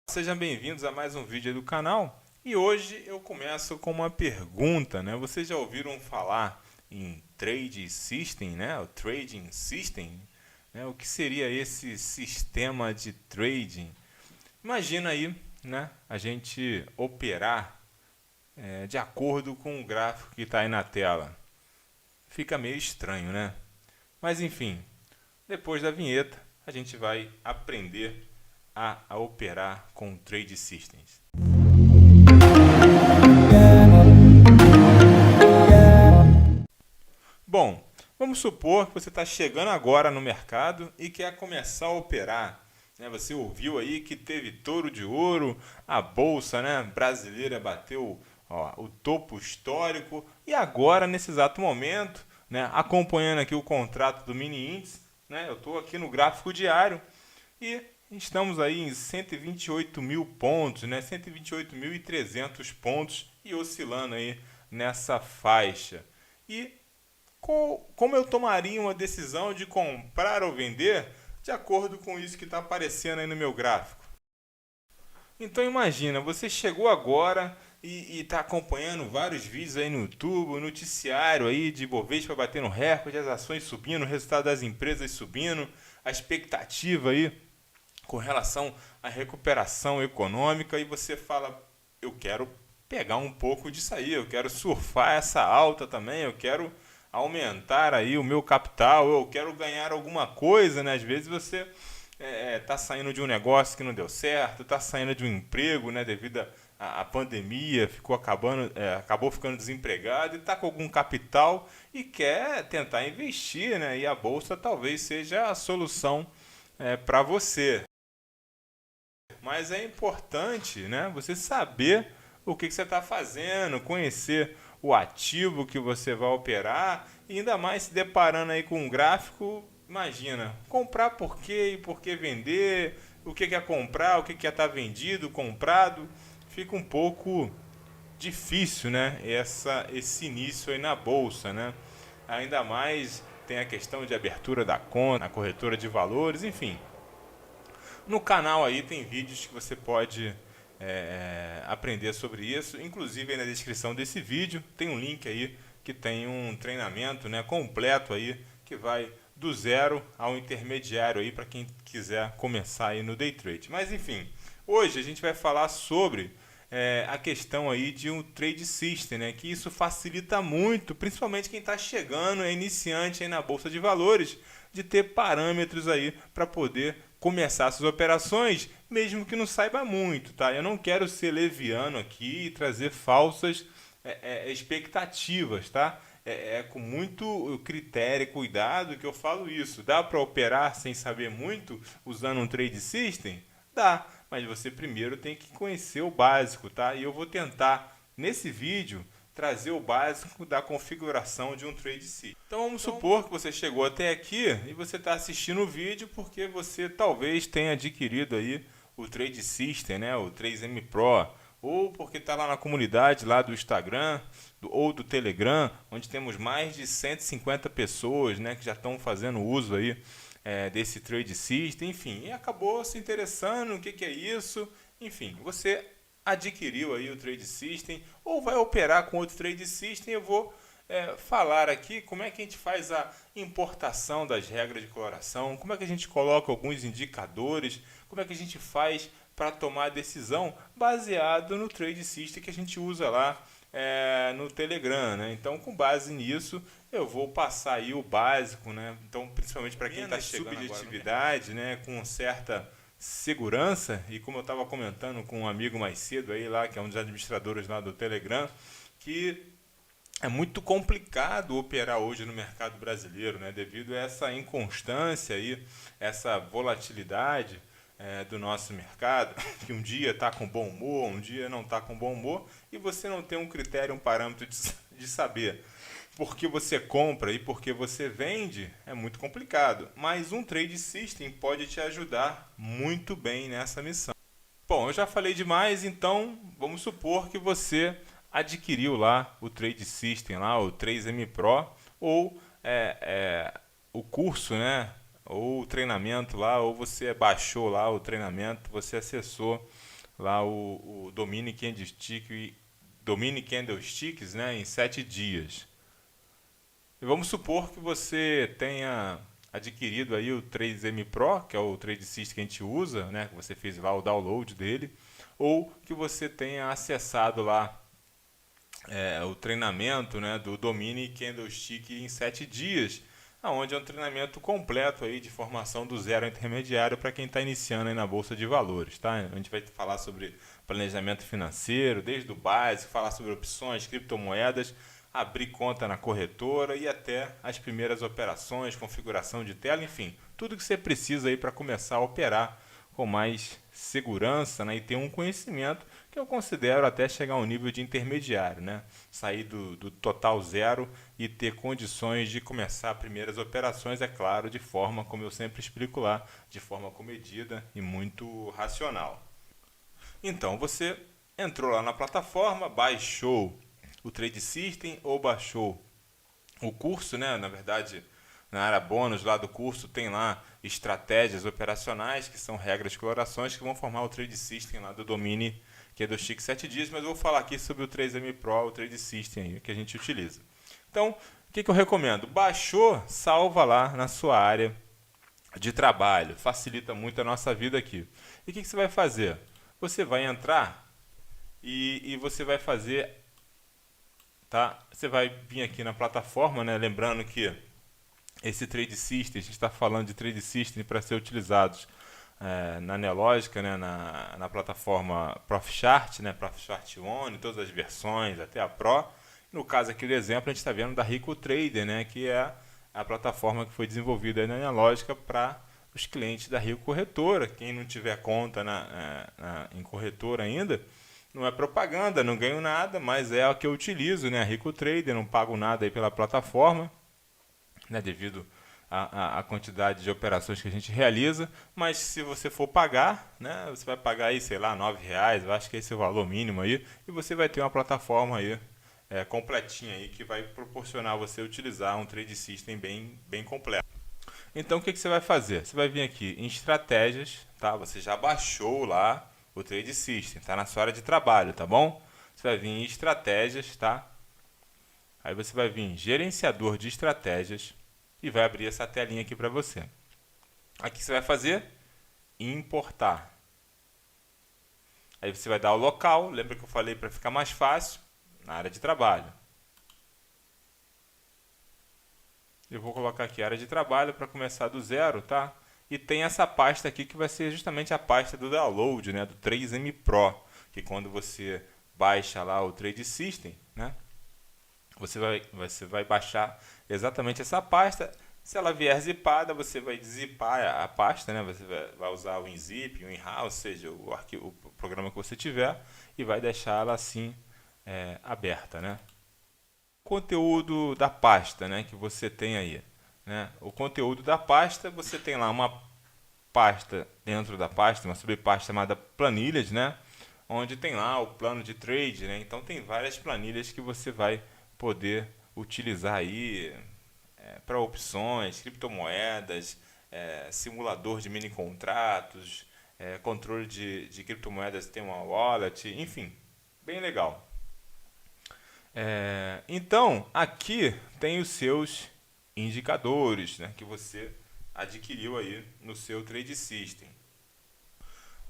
Sejam bem-vindos a mais um vídeo aí do canal. E hoje eu começo com uma pergunta, né? Vocês já ouviram falar em Trade System, né? O Trading System, né? O que seria esse sistema de trading? Imagina aí, né? A gente operar de acordo com o gráfico que está aí na tela. Fica meio estranho, né? Mas enfim, depois da vinheta a gente vai aprender a operar com Trade Systems. Bom, vamos supor que você está chegando agora no mercado e quer começar a operar. Né? Você ouviu aí que teve touro de ouro, a bolsa, né, brasileira bateu o topo histórico e agora, nesse exato momento, né, acompanhando aqui o contrato do mini índice, né, eu estou aqui no gráfico diário e estamos aí em 128 mil pontos, né, 128.300 pontos e oscilando aí nessa faixa. E como eu tomaria uma decisão de comprar ou vender de acordo com isso que está aparecendo aí no meu gráfico? Então imagina, você chegou agora e está acompanhando vários vídeos aí no YouTube, o noticiário aí de Bovespa batendo recorde, as ações subindo, o resultado das empresas subindo, a expectativa aí com relação à recuperação econômica e você fala, eu quero pegar um pouco disso aí, eu quero surfar essa alta também, eu quero aumentar aí o meu capital, eu quero ganhar alguma coisa, né? Às vezes você está saindo de um negócio que não deu certo, está saindo de um emprego, né, devido à pandemia, acabou ficando desempregado e está com algum capital e quer tentar investir, né? E a bolsa talvez seja a solução para você. Mas é importante, né, você saber o que você está fazendo, conhecer o ativo que você vai operar e ainda mais se deparando aí com um gráfico. Imagina, comprar por quê e por que vender, o que é comprar, o que é estar vendido, comprado. Fica um pouco difícil, né, esse início aí na bolsa, né? Ainda mais tem a questão de abertura da conta, na corretora de valores, enfim. No canal aí tem vídeos que você pode aprender sobre isso. Inclusive aí na descrição desse vídeo tem um link aí que tem um treinamento, né, completo aí que vai do zero ao intermediário aí para quem quiser começar aí no day trade. Mas enfim, hoje a gente vai falar sobre a questão aí de um trade system, né? Que isso facilita muito, principalmente quem está chegando, é iniciante aí na bolsa de valores, de ter parâmetros aí para poder começar suas operações, mesmo que não saiba muito, tá? Eu não quero ser leviano aqui e trazer falsas expectativas, tá? É com muito critério e cuidado que eu falo isso. Dá para operar sem saber muito usando um trade system? Dá, mas você primeiro tem que conhecer o básico, tá? E eu vou tentar, nesse vídeo, trazer o básico da configuração de um trade system. Então vamos supor que você chegou até aqui e você está assistindo o vídeo porque você talvez tenha adquirido aí o Trade System, né? O 3M Pro, ou porque está lá na comunidade lá do Instagram ou do Telegram, onde temos mais de 150 pessoas, né, que já estão fazendo uso aí desse Trade System, enfim, e acabou se interessando no que é isso, enfim, você adquiriu aí o Trade System ou vai operar com outro Trade System. Eu vou falar aqui como é que a gente faz a importação das regras de coloração, como é que a gente coloca alguns indicadores, como é que a gente faz para tomar a decisão baseado no Trade System que a gente usa lá no Telegram, né? Então, com base nisso, eu vou passar aí o básico, né? Então, principalmente para quem está chegando subjetividade, né? Com certa segurança, e como eu estava comentando com um amigo mais cedo aí lá, que é um dos administradores lá do Telegram, que é muito complicado operar hoje no mercado brasileiro, né? Devido a essa inconstância aí, essa volatilidade do nosso mercado, que um dia está com bom humor, um dia não está com bom humor, e você não tem um critério, um parâmetro de saber por que você compra e por que você vende, é muito complicado. Mas um trade system pode te ajudar muito bem nessa missão. Bom, eu já falei demais, então vamos supor que você adquiriu lá o Trade System, lá, o 3M Pro, ou o curso, né? Ou o treinamento lá, ou você baixou lá o treinamento, você acessou lá o Domini Candlesticks, né, em 7 dias. E vamos supor que você tenha adquirido aí o 3M Pro, que é o Trade System que a gente usa, né, que você fez lá o download dele, ou que você tenha acessado lá o treinamento, né, do Domini Candlestick em 7 dias, onde é um treinamento completo aí de formação do zero ao intermediário para quem está iniciando aí na Bolsa de Valores. Tá? A gente vai falar sobre planejamento financeiro, desde o básico, falar sobre opções, criptomoedas, abrir conta na corretora e até as primeiras operações, configuração de tela, enfim, tudo que você precisa aí para começar a operar com mais segurança, né, e ter um conhecimento que eu considero até chegar a um nível de intermediário, né? Sair do total zero e ter condições de começar primeiras operações, é claro, de forma, como eu sempre explico lá, de forma comedida e muito racional. Então, você entrou lá na plataforma, baixou o Trade System ou baixou o curso, né? Na verdade, na área bônus lá do curso tem lá estratégias operacionais, que são regras de colorações que vão formar o Trade System lá do Domini, que é do Chique 7 dias, mas eu vou falar aqui sobre o 3M Pro, o Trade System aí, que a gente utiliza. Então, o que eu recomendo? Baixou, salva lá na sua área de trabalho, facilita muito a nossa vida aqui. E o que você vai fazer? Você vai entrar e você vai fazer, tá? Você vai vir aqui na plataforma, né? Lembrando que esse Trade System, a gente está falando de Trade System para ser utilizados na Neológica, né, na plataforma ProfChart, né, ProfChart One, todas as versões, até a Pro. No caso aqui do exemplo, a gente está vendo da Rico Trader, né, que é a plataforma que foi desenvolvida aí na Neológica para os clientes da Rico Corretora. Quem não tiver conta em corretora ainda, não é propaganda, não ganho nada, mas é a que eu utilizo, né, a Rico Trader, não pago nada aí pela plataforma, né, devido à quantidade de operações que a gente realiza, mas se você for pagar, né, você vai pagar aí, sei lá, R$9, eu acho que esse é o valor mínimo aí, e você vai ter uma plataforma aí completinha aí que vai proporcionar você utilizar um trade system bem completo. Então o que você vai fazer? Você vai vir aqui em estratégias, tá? Você já baixou lá o trade system, tá na sua área de trabalho, tá bom? Você vai vir em estratégias, tá? Aí você vai vir em gerenciador de estratégias e vai abrir essa telinha aqui para você. Aqui você vai fazer importar. Aí você vai dar o local, lembra que eu falei para ficar mais fácil, na área de trabalho. Eu vou colocar aqui área de trabalho para começar do zero, tá? E tem essa pasta aqui que vai ser justamente a pasta do download, né, do 3M Pro, que quando você baixa lá o Trade System, né, você vai baixar exatamente essa pasta. Se ela vier zipada, você vai zipar a pasta, né? Você vai usar o WinZip, o WinRAR, ou seja, o programa que você tiver, e vai deixar ela assim aberta, né? Conteúdo da pasta, né, que você tem aí, né? O conteúdo da pasta, você tem lá uma pasta dentro da pasta, uma subpasta chamada planilhas, né? Onde tem lá o plano de trade, né? Então tem várias planilhas que você vai poder utilizar aí para opções, criptomoedas, simulador de mini contratos, controle de criptomoedas, tem uma wallet, enfim, bem legal. Então, aqui tem os seus indicadores, né, que você adquiriu aí no seu Trade System.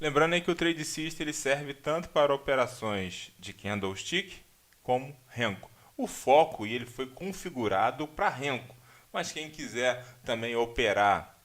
Lembrando aí que o Trade System ele serve tanto para operações de candlestick como Renko. O foco ele foi configurado para Renko, mas quem quiser também operar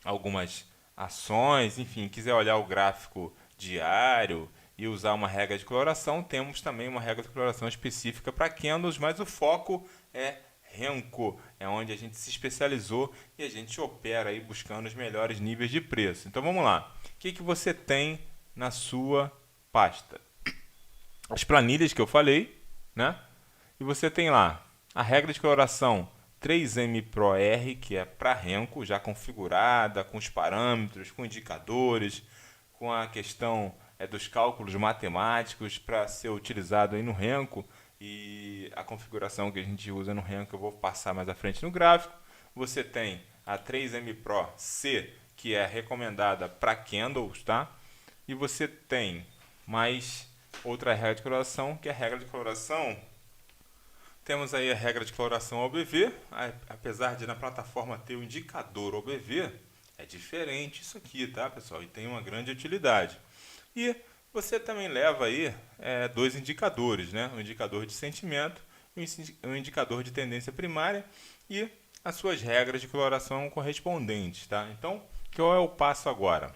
algumas ações, enfim, quiser olhar o gráfico diário e usar uma regra de coloração, temos também uma regra de coloração específica para candles, mas o foco é Renko, é onde a gente se especializou e a gente opera aí buscando os melhores níveis de preço. Então vamos lá, o que você tem na sua pasta? As planilhas que eu falei, né? E você tem lá a regra de coloração 3M Pro R, que é para Renko, já configurada, com os parâmetros, com indicadores, com a questão dos cálculos matemáticos para ser utilizado aí no Renko, e a configuração que a gente usa no Renko eu vou passar mais à frente no gráfico. Você tem a 3M Pro C, que é recomendada para candles, tá? e você tem mais outra regra de coloração, que é a regra de coloração. Temos aí a regra de coloração OBV, apesar de na plataforma ter o indicador OBV, é diferente isso aqui, tá, pessoal? E tem uma grande utilidade. E você também leva aí dois indicadores, né? Um indicador de sentimento e um indicador de tendência primária e as suas regras de coloração correspondentes, tá? Então, qual é o passo agora?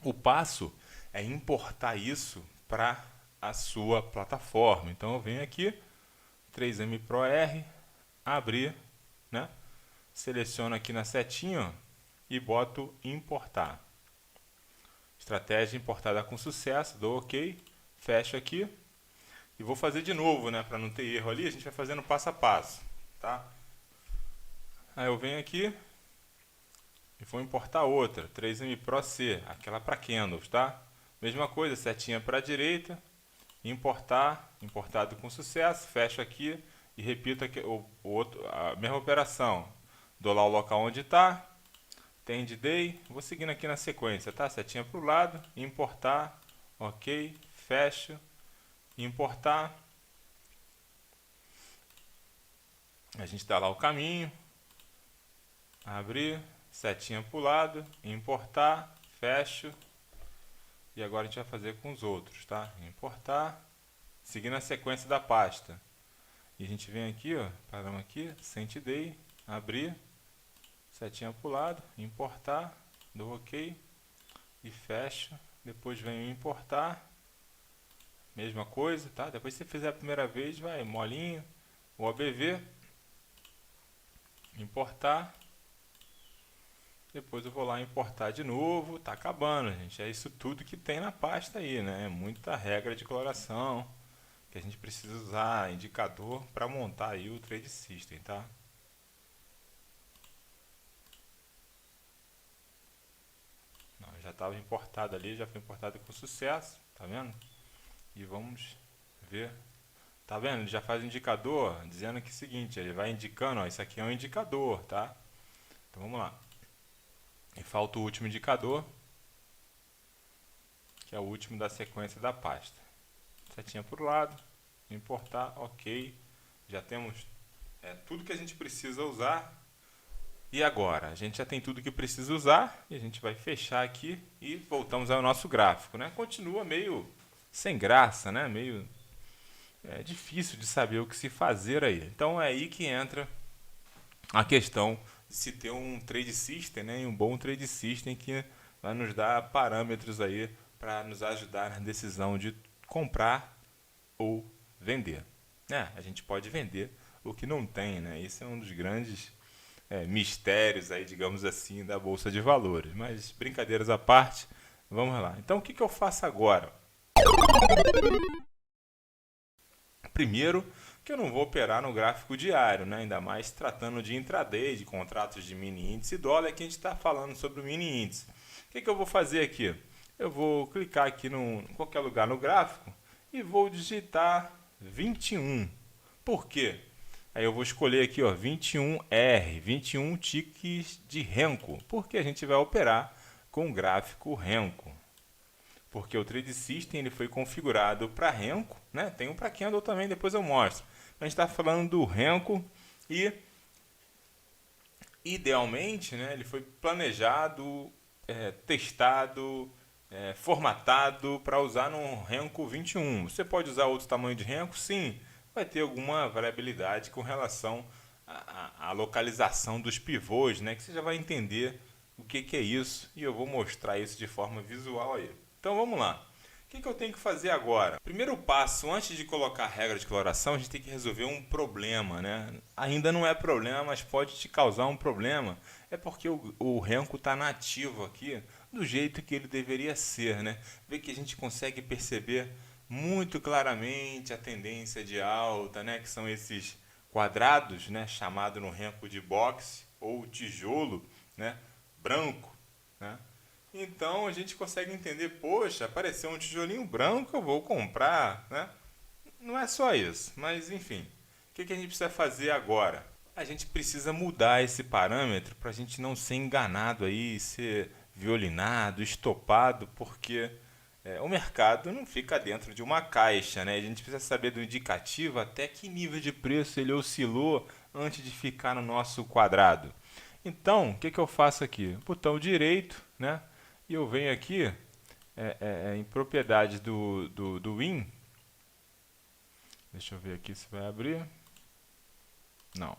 O passo é importar isso para a sua plataforma. Então, eu venho aqui, 3M Pro R, abrir, né? Seleciono aqui na setinha, ó, e boto importar. Estratégia importada com sucesso, dou OK, fecho aqui e vou fazer de novo, né, para não ter erro ali, a gente vai fazendo passo a passo, tá? Aí eu venho aqui e vou importar outra, 3M Pro C, aquela para candles, tá? Mesma coisa, setinha para a direita, importar, importado com sucesso, fecho aqui e repito aqui a mesma operação. Dou lá o local onde está, Tend Day, vou seguindo aqui na sequência, tá? Setinha para o lado, importar, OK, fecho, importar. A gente dá lá o caminho, abrir, setinha para o lado, importar, fecho. E agora a gente vai fazer com os outros, tá? Importar, seguindo a sequência da pasta. E a gente vem aqui, ó, paramos aqui, Send Day, abrir, setinha para o lado, importar, dou OK e fecho. Depois venho importar, mesma coisa, tá? Depois que você fizer a primeira vez, vai molinho, o OBV, importar. Depois eu vou lá importar de novo, tá acabando, gente. É isso tudo que tem na pasta aí, né? É muita regra de coloração que a gente precisa usar, indicador, para montar aí o Trade System, tá? Não, já estava importado ali, já foi importado com sucesso, tá vendo? E vamos ver. Tá vendo? Ele já faz o indicador dizendo que é o seguinte, ele vai indicando, ó, isso aqui é um indicador, tá? Então vamos lá. E falta o último indicador, que é o último da sequência da pasta. Setinha para o lado, importar, OK. Já temos tudo que a gente precisa usar. E agora? A gente já tem tudo que precisa usar e a gente vai fechar aqui e voltamos ao nosso gráfico, né? Continua meio sem graça, né? Meio difícil de saber o que se fazer aí. Então é aí que entra a questão de se ter um trade system, né, um bom trade system que vai nos dar parâmetros aí para nos ajudar na decisão de comprar ou vender. A gente pode vender o que não tem, né? Esse é um dos grandes mistérios aí, digamos assim, da Bolsa de Valores. Mas brincadeiras à parte, vamos lá. Então o que eu faço agora? Primeiro, que eu não vou operar no gráfico diário, né? Ainda mais tratando de intraday, de contratos de mini índice dólar, que a gente está falando sobre o mini índice. O que eu vou fazer aqui? Eu vou clicar aqui em qualquer lugar no gráfico e vou digitar 21. Por quê? Aí eu vou escolher aqui, ó, 21R, 21 ticks de Renko, porque a gente vai operar com o gráfico Renko. Porque o Trade System ele foi configurado para Renko, né? Tem um para Candle também, depois eu mostro. A gente está falando do Renko e, idealmente, né, ele foi planejado, testado, formatado para usar no Renko 21. Você pode usar outro tamanho de Renko? Sim, vai ter alguma variabilidade com relação à localização dos pivôs, né, que você já vai entender o que é isso e eu vou mostrar isso de forma visual aí. Então vamos lá. O que eu tenho que fazer agora? Primeiro passo, antes de colocar a regra de coloração, a gente tem que resolver um problema, né? Ainda não é problema, mas pode te causar um problema. É porque o Renko está nativo aqui do jeito que ele deveria ser, né? Vê que a gente consegue perceber muito claramente a tendência de alta, né? Que são esses quadrados, né? Chamado no Renko de box ou tijolo, né? Branco, né? Então a gente consegue entender, poxa, apareceu um tijolinho branco, eu vou comprar, né? Não é só isso, mas enfim. O que a gente precisa fazer agora? A gente precisa mudar esse parâmetro para a gente não ser enganado aí, ser violinado, estopado, porque o mercado não fica dentro de uma caixa, né? A gente precisa saber do indicativo até que nível de preço ele oscilou antes de ficar no nosso quadrado. Então, o que, que eu faço aqui? Botão direito, né? E eu venho aqui em propriedades do Win. Deixa eu ver aqui se vai abrir. Não.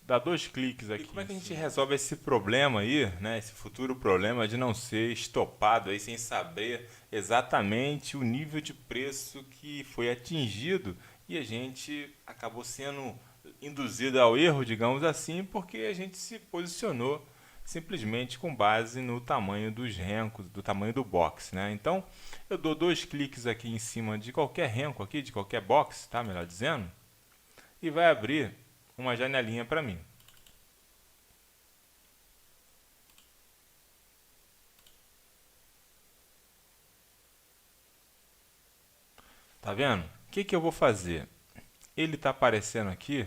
Dá 2 cliques aqui. E como é que a gente resolve esse problema aí, né? Esse futuro problema de não ser estopado aí sem saber exatamente o nível de preço que foi atingido e a gente acabou sendo induzido ao erro, digamos assim, porque a gente se posicionou simplesmente com base no tamanho dos rencos, do tamanho do box, né? Então, eu dou 2 cliques aqui em cima de qualquer renco aqui, de qualquer box, tá? Melhor dizendo, e vai abrir uma janelinha para mim. Tá vendo? O que, que eu vou fazer? Ele está aparecendo aqui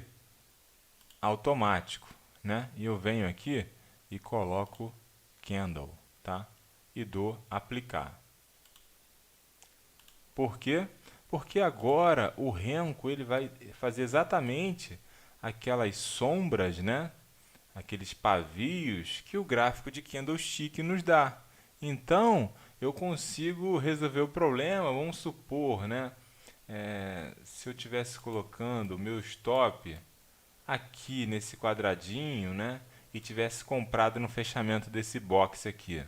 automático, né? E eu venho aqui e coloco Candle, tá? E dou aplicar. Por quê? Porque agora o renco ele vai fazer exatamente aquelas sombras, né? Aqueles pavios que o gráfico de candlestick nos dá. Então, eu consigo resolver o problema, vamos supor, né? Se eu tivesse colocando o meu stop aqui nesse quadradinho, né? E tivesse comprado no fechamento desse box aqui,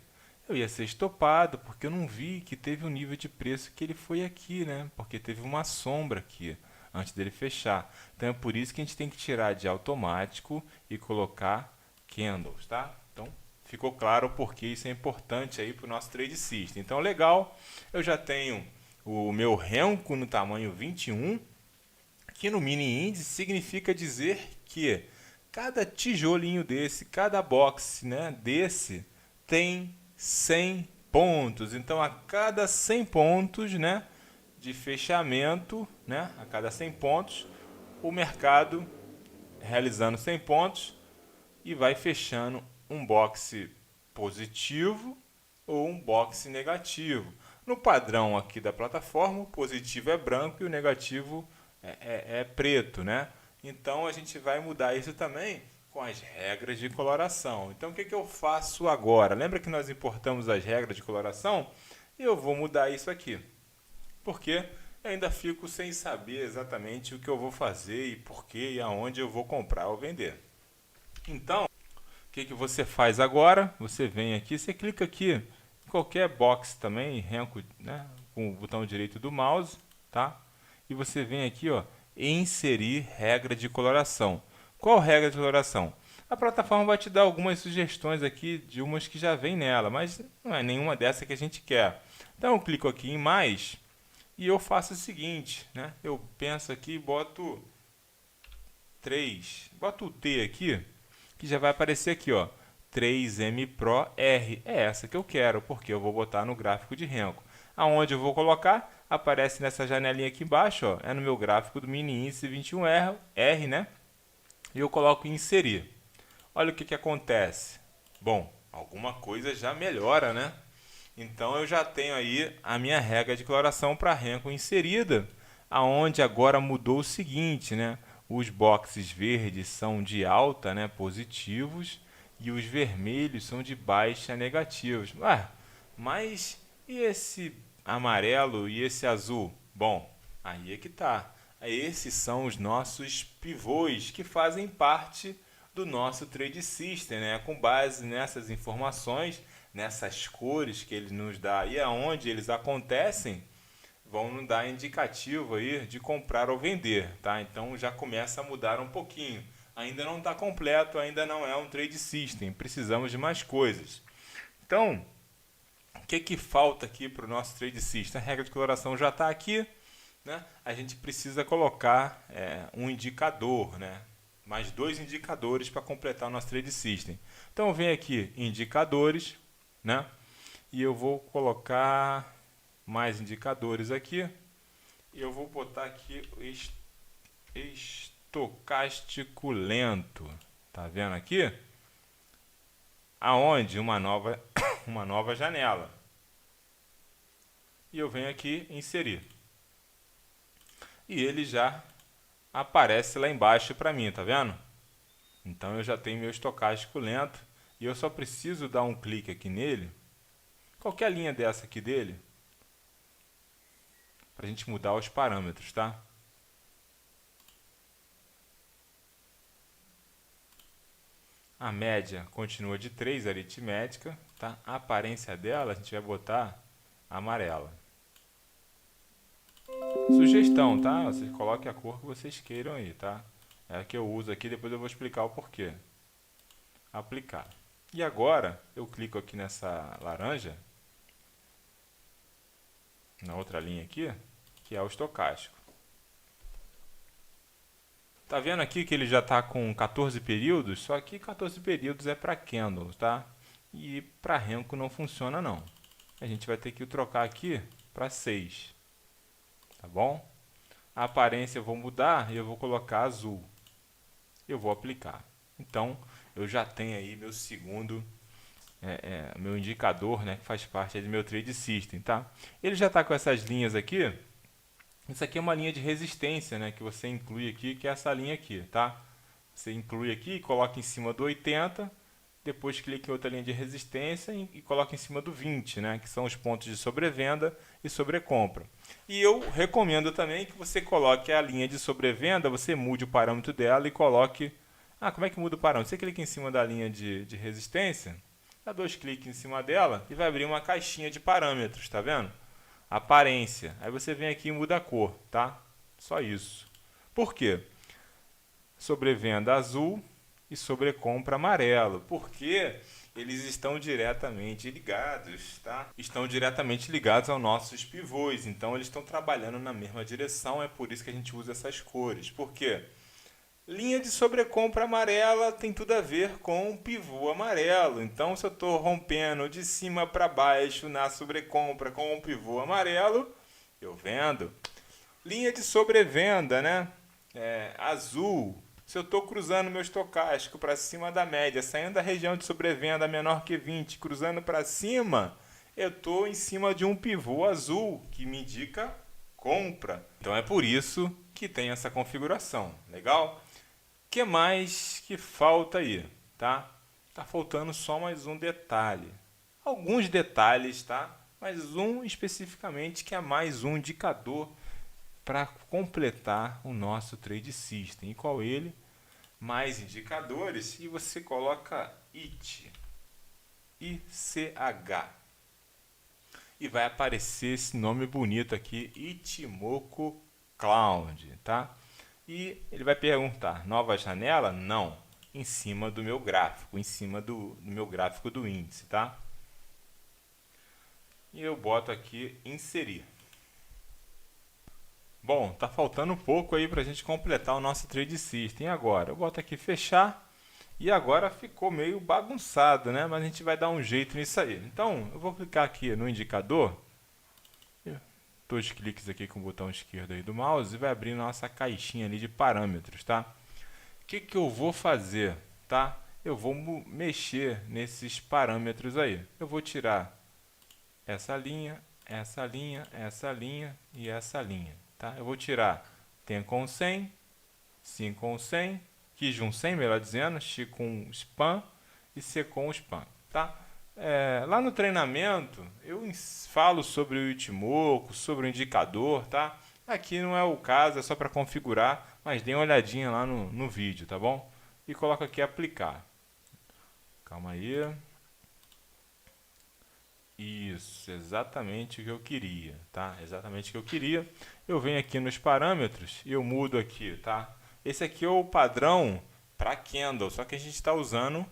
eu ia ser estopado porque eu não vi que teve um nível de preço que ele foi aqui, né? Porque teve uma sombra aqui antes dele fechar. Então é por isso que a gente tem que tirar de automático e colocar candles, tá? Então ficou claro porque isso é importante aí para o nosso trade system. Então legal, eu já tenho o meu renco no tamanho 21, que no mini índice significa dizer que cada tijolinho desse, cada box, né, desse tem 100 pontos. Então a cada 100 pontos, né, de fechamento, né, a cada 100 pontos, o mercado realizando 100 pontos e vai fechando um box positivo ou um box negativo. No padrão aqui da plataforma, o positivo é branco e o negativo é preto, né? Então a gente vai mudar isso também com as regras de coloração. Então o que, que eu faço agora? Lembra que nós importamos as regras de coloração? Eu vou mudar isso aqui, porque eu ainda fico sem saber exatamente o que eu vou fazer e por que e aonde eu vou comprar ou vender. Então, o que, que você faz agora? Você vem aqui, você clica aqui em qualquer box também, renco, né, com o botão direito do mouse, tá? E você vem aqui, ó, inserir regra de coloração. Qual regra de coloração? A plataforma vai te dar algumas sugestões aqui de umas que já vem nela, mas não é nenhuma dessa que a gente quer. Então eu clico aqui em mais e eu faço o seguinte, né? Eu penso aqui, boto 3, boto o T aqui, que já vai aparecer aqui, ó, 3M Pro R. É essa que eu quero, porque eu vou botar no gráfico de renco. Aonde eu vou colocar? Aparece nessa janelinha aqui embaixo, ó, é no meu gráfico do mini índice 21R, né? E eu coloco em inserir. Olha o que, que acontece. Bom, alguma coisa já melhora, né? Então eu já tenho aí a minha regra de coloração para renco inserida, aonde agora mudou o seguinte, né? Os boxes verdes são de alta, né, positivos, e os vermelhos são de baixa, negativos. Mas e esse amarelo e esse azul? Bom, aí é que tá. Esses são os nossos pivôs que fazem parte do nosso trade system, né? Com base nessas informações, nessas cores que ele nos dá e aonde eles acontecem, vão nos dar indicativo aí de comprar ou vender, tá? Então já começa a mudar um pouquinho. Ainda não está completo, ainda não é um trade system, precisamos de mais coisas. Então, o que, que falta aqui para o nosso trade system? A regra de coloração já está aqui, né? A gente precisa colocar um indicador, né? Mais 2 indicadores para completar o nosso trade system. Então, eu venho aqui indicadores, né? E eu vou colocar mais indicadores aqui. E eu vou botar aqui o estocástico lento. Tá vendo aqui? Aonde uma nova janela. e eu venho aqui inserir. E ele já aparece lá embaixo para mim, tá vendo? Então eu já tenho meu estocástico lento e eu só preciso dar um clique aqui nele, qualquer linha dessa aqui dele, para a gente mudar os parâmetros, tá? A média continua de 3 aritmética, tá? A aparência dela a gente vai botar amarela. Sugestão, tá? Vocês coloquem a cor que vocês queiram aí, tá? É a que eu uso aqui, depois eu vou explicar o porquê. Aplicar. E agora eu clico aqui nessa laranja, na outra linha aqui, que é o estocástico. Tá vendo aqui que ele já está com 14 períodos? Só que 14 períodos é para candle, tá? E para Renko não funciona não. A gente vai ter que trocar aqui para 6. Tá bom? A aparência eu vou mudar e eu vou colocar azul. Eu vou aplicar. Então, eu já tenho aí meu segundo, meu indicador, né, que faz parte do meu trade system, tá? Ele já está com essas linhas aqui. Isso aqui é uma linha de resistência, né, que você inclui aqui, que é essa linha aqui, tá? Você inclui aqui, coloca em cima do 80, depois clica em outra linha de resistência e coloca em cima do 20, né, que são os pontos de sobrevenda e sobrecompra. E eu recomendo também que você coloque a linha de sobrevenda, você mude o parâmetro dela e coloque... Ah, como é que muda o parâmetro? Você clica em cima da linha de resistência, dá 2 cliques em cima dela e vai abrir uma caixinha de parâmetros, tá vendo? Aparência. Aí você vem aqui e muda a cor, tá? Só isso. Por quê? Sobrevenda azul e sobrecompra amarelo. Porque eles estão diretamente ligados, tá? Estão diretamente ligados aos nossos pivôs. Então eles estão trabalhando na mesma direção. É por isso que a gente usa essas cores. Por quê? Linha de sobrecompra amarela tem tudo a ver com o pivô amarelo. Então, se eu estou rompendo de cima para baixo na sobrecompra com o pivô amarelo, eu vendo. Linha de sobrevenda, né? Azul. Se eu estou cruzando meu estocástico para cima da média, saindo da região de sobrevenda menor que 20, cruzando para cima, eu estou em cima de um pivô azul, que me indica compra. Então, é por isso que tem essa configuração. Legal? O que mais que falta aí, tá? Tá faltando só mais um detalhe. Alguns detalhes, tá? Mas um especificamente que é mais um indicador para completar o nosso trade system. E qual ele? Mais indicadores e você coloca IT, ICH. E vai aparecer esse nome bonito aqui, Ichimoku Cloud, tá? E ele vai perguntar, nova janela? Não, em cima do meu gráfico, em cima do meu gráfico do índice, tá? E eu boto aqui inserir. Bom, tá faltando um pouco aí para a gente completar o nosso trade system. E agora? Eu boto aqui fechar e agora ficou meio bagunçado, né? Mas a gente vai dar um jeito nisso aí. Então, eu vou clicar aqui no indicador, 2 cliques aqui com o botão esquerdo aí do mouse e vai abrir nossa caixinha ali de parâmetros, tá? O que eu vou fazer, tá? Eu vou mexer nesses parâmetros aí. Eu vou tirar essa linha, essa linha, essa linha e essa linha, tá? Eu vou tirar TEM com 100, SIM com 100, QIJUN 100, melhor dizendo, XI com SPAN e C com SPAN, tá? Lá no treinamento eu falo sobre o Ichimoku, sobre o indicador, tá? Aqui não é o caso, é só para configurar, mas dê uma olhadinha lá no vídeo, tá bom? E coloca aqui aplicar. Calma aí. Isso, exatamente o que eu queria, tá? Exatamente o que eu queria. Eu venho aqui nos parâmetros e eu mudo aqui, tá? Esse aqui é o padrão para candle, só que a gente está usando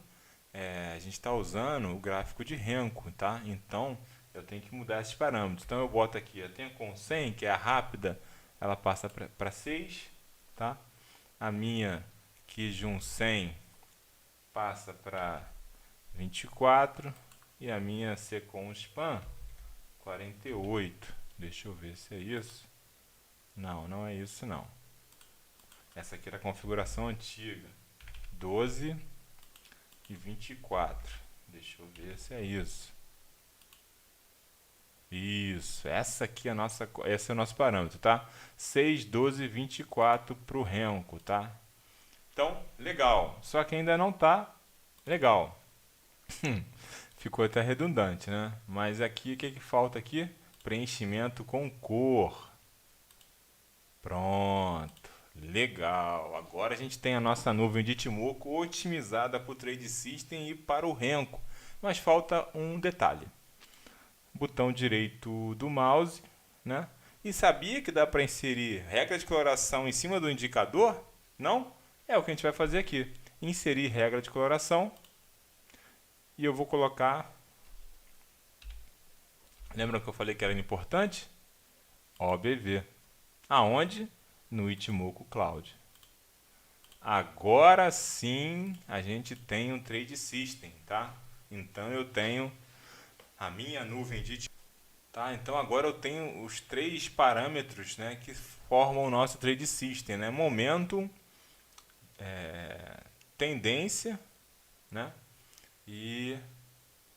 o gráfico de Renko, tá? Então, eu tenho que mudar esses parâmetros. Então, eu boto aqui a TEM com 100, que é a rápida, ela passa para 6, tá? A minha QIJUN 100 passa para 24 e a minha C com SPAN 48. Deixa eu ver se é isso. Não, não é isso não. Essa aqui era a configuração antiga. 12 e 24. Deixa eu ver se é isso. Isso, essa aqui é a nossa, esse é o nosso parâmetro, tá? 6, 12, 24 para o Renko, tá? Então, legal. Só que ainda não tá legal. Ficou até redundante, né? Mas aqui, o que que falta aqui? Preenchimento com cor. Pronto. Legal. Agora a gente tem a nossa nuvem de Timoco otimizada para o Trade System e para o Renko. Mas falta um detalhe. Botão direito do mouse, né? E sabia que dá para inserir regra de coloração em cima do indicador? Não? É o que a gente vai fazer aqui. Inserir regra de coloração. E eu vou colocar... Lembram que eu falei que era importante? OBV. Aonde? No Ichimoku Cloud. Agora sim a gente tem um Trade System, tá? Então eu tenho a minha nuvem de... Tá? Então agora eu tenho os três parâmetros, né, que formam o nosso Trade System, né? Momento, tendência, né? E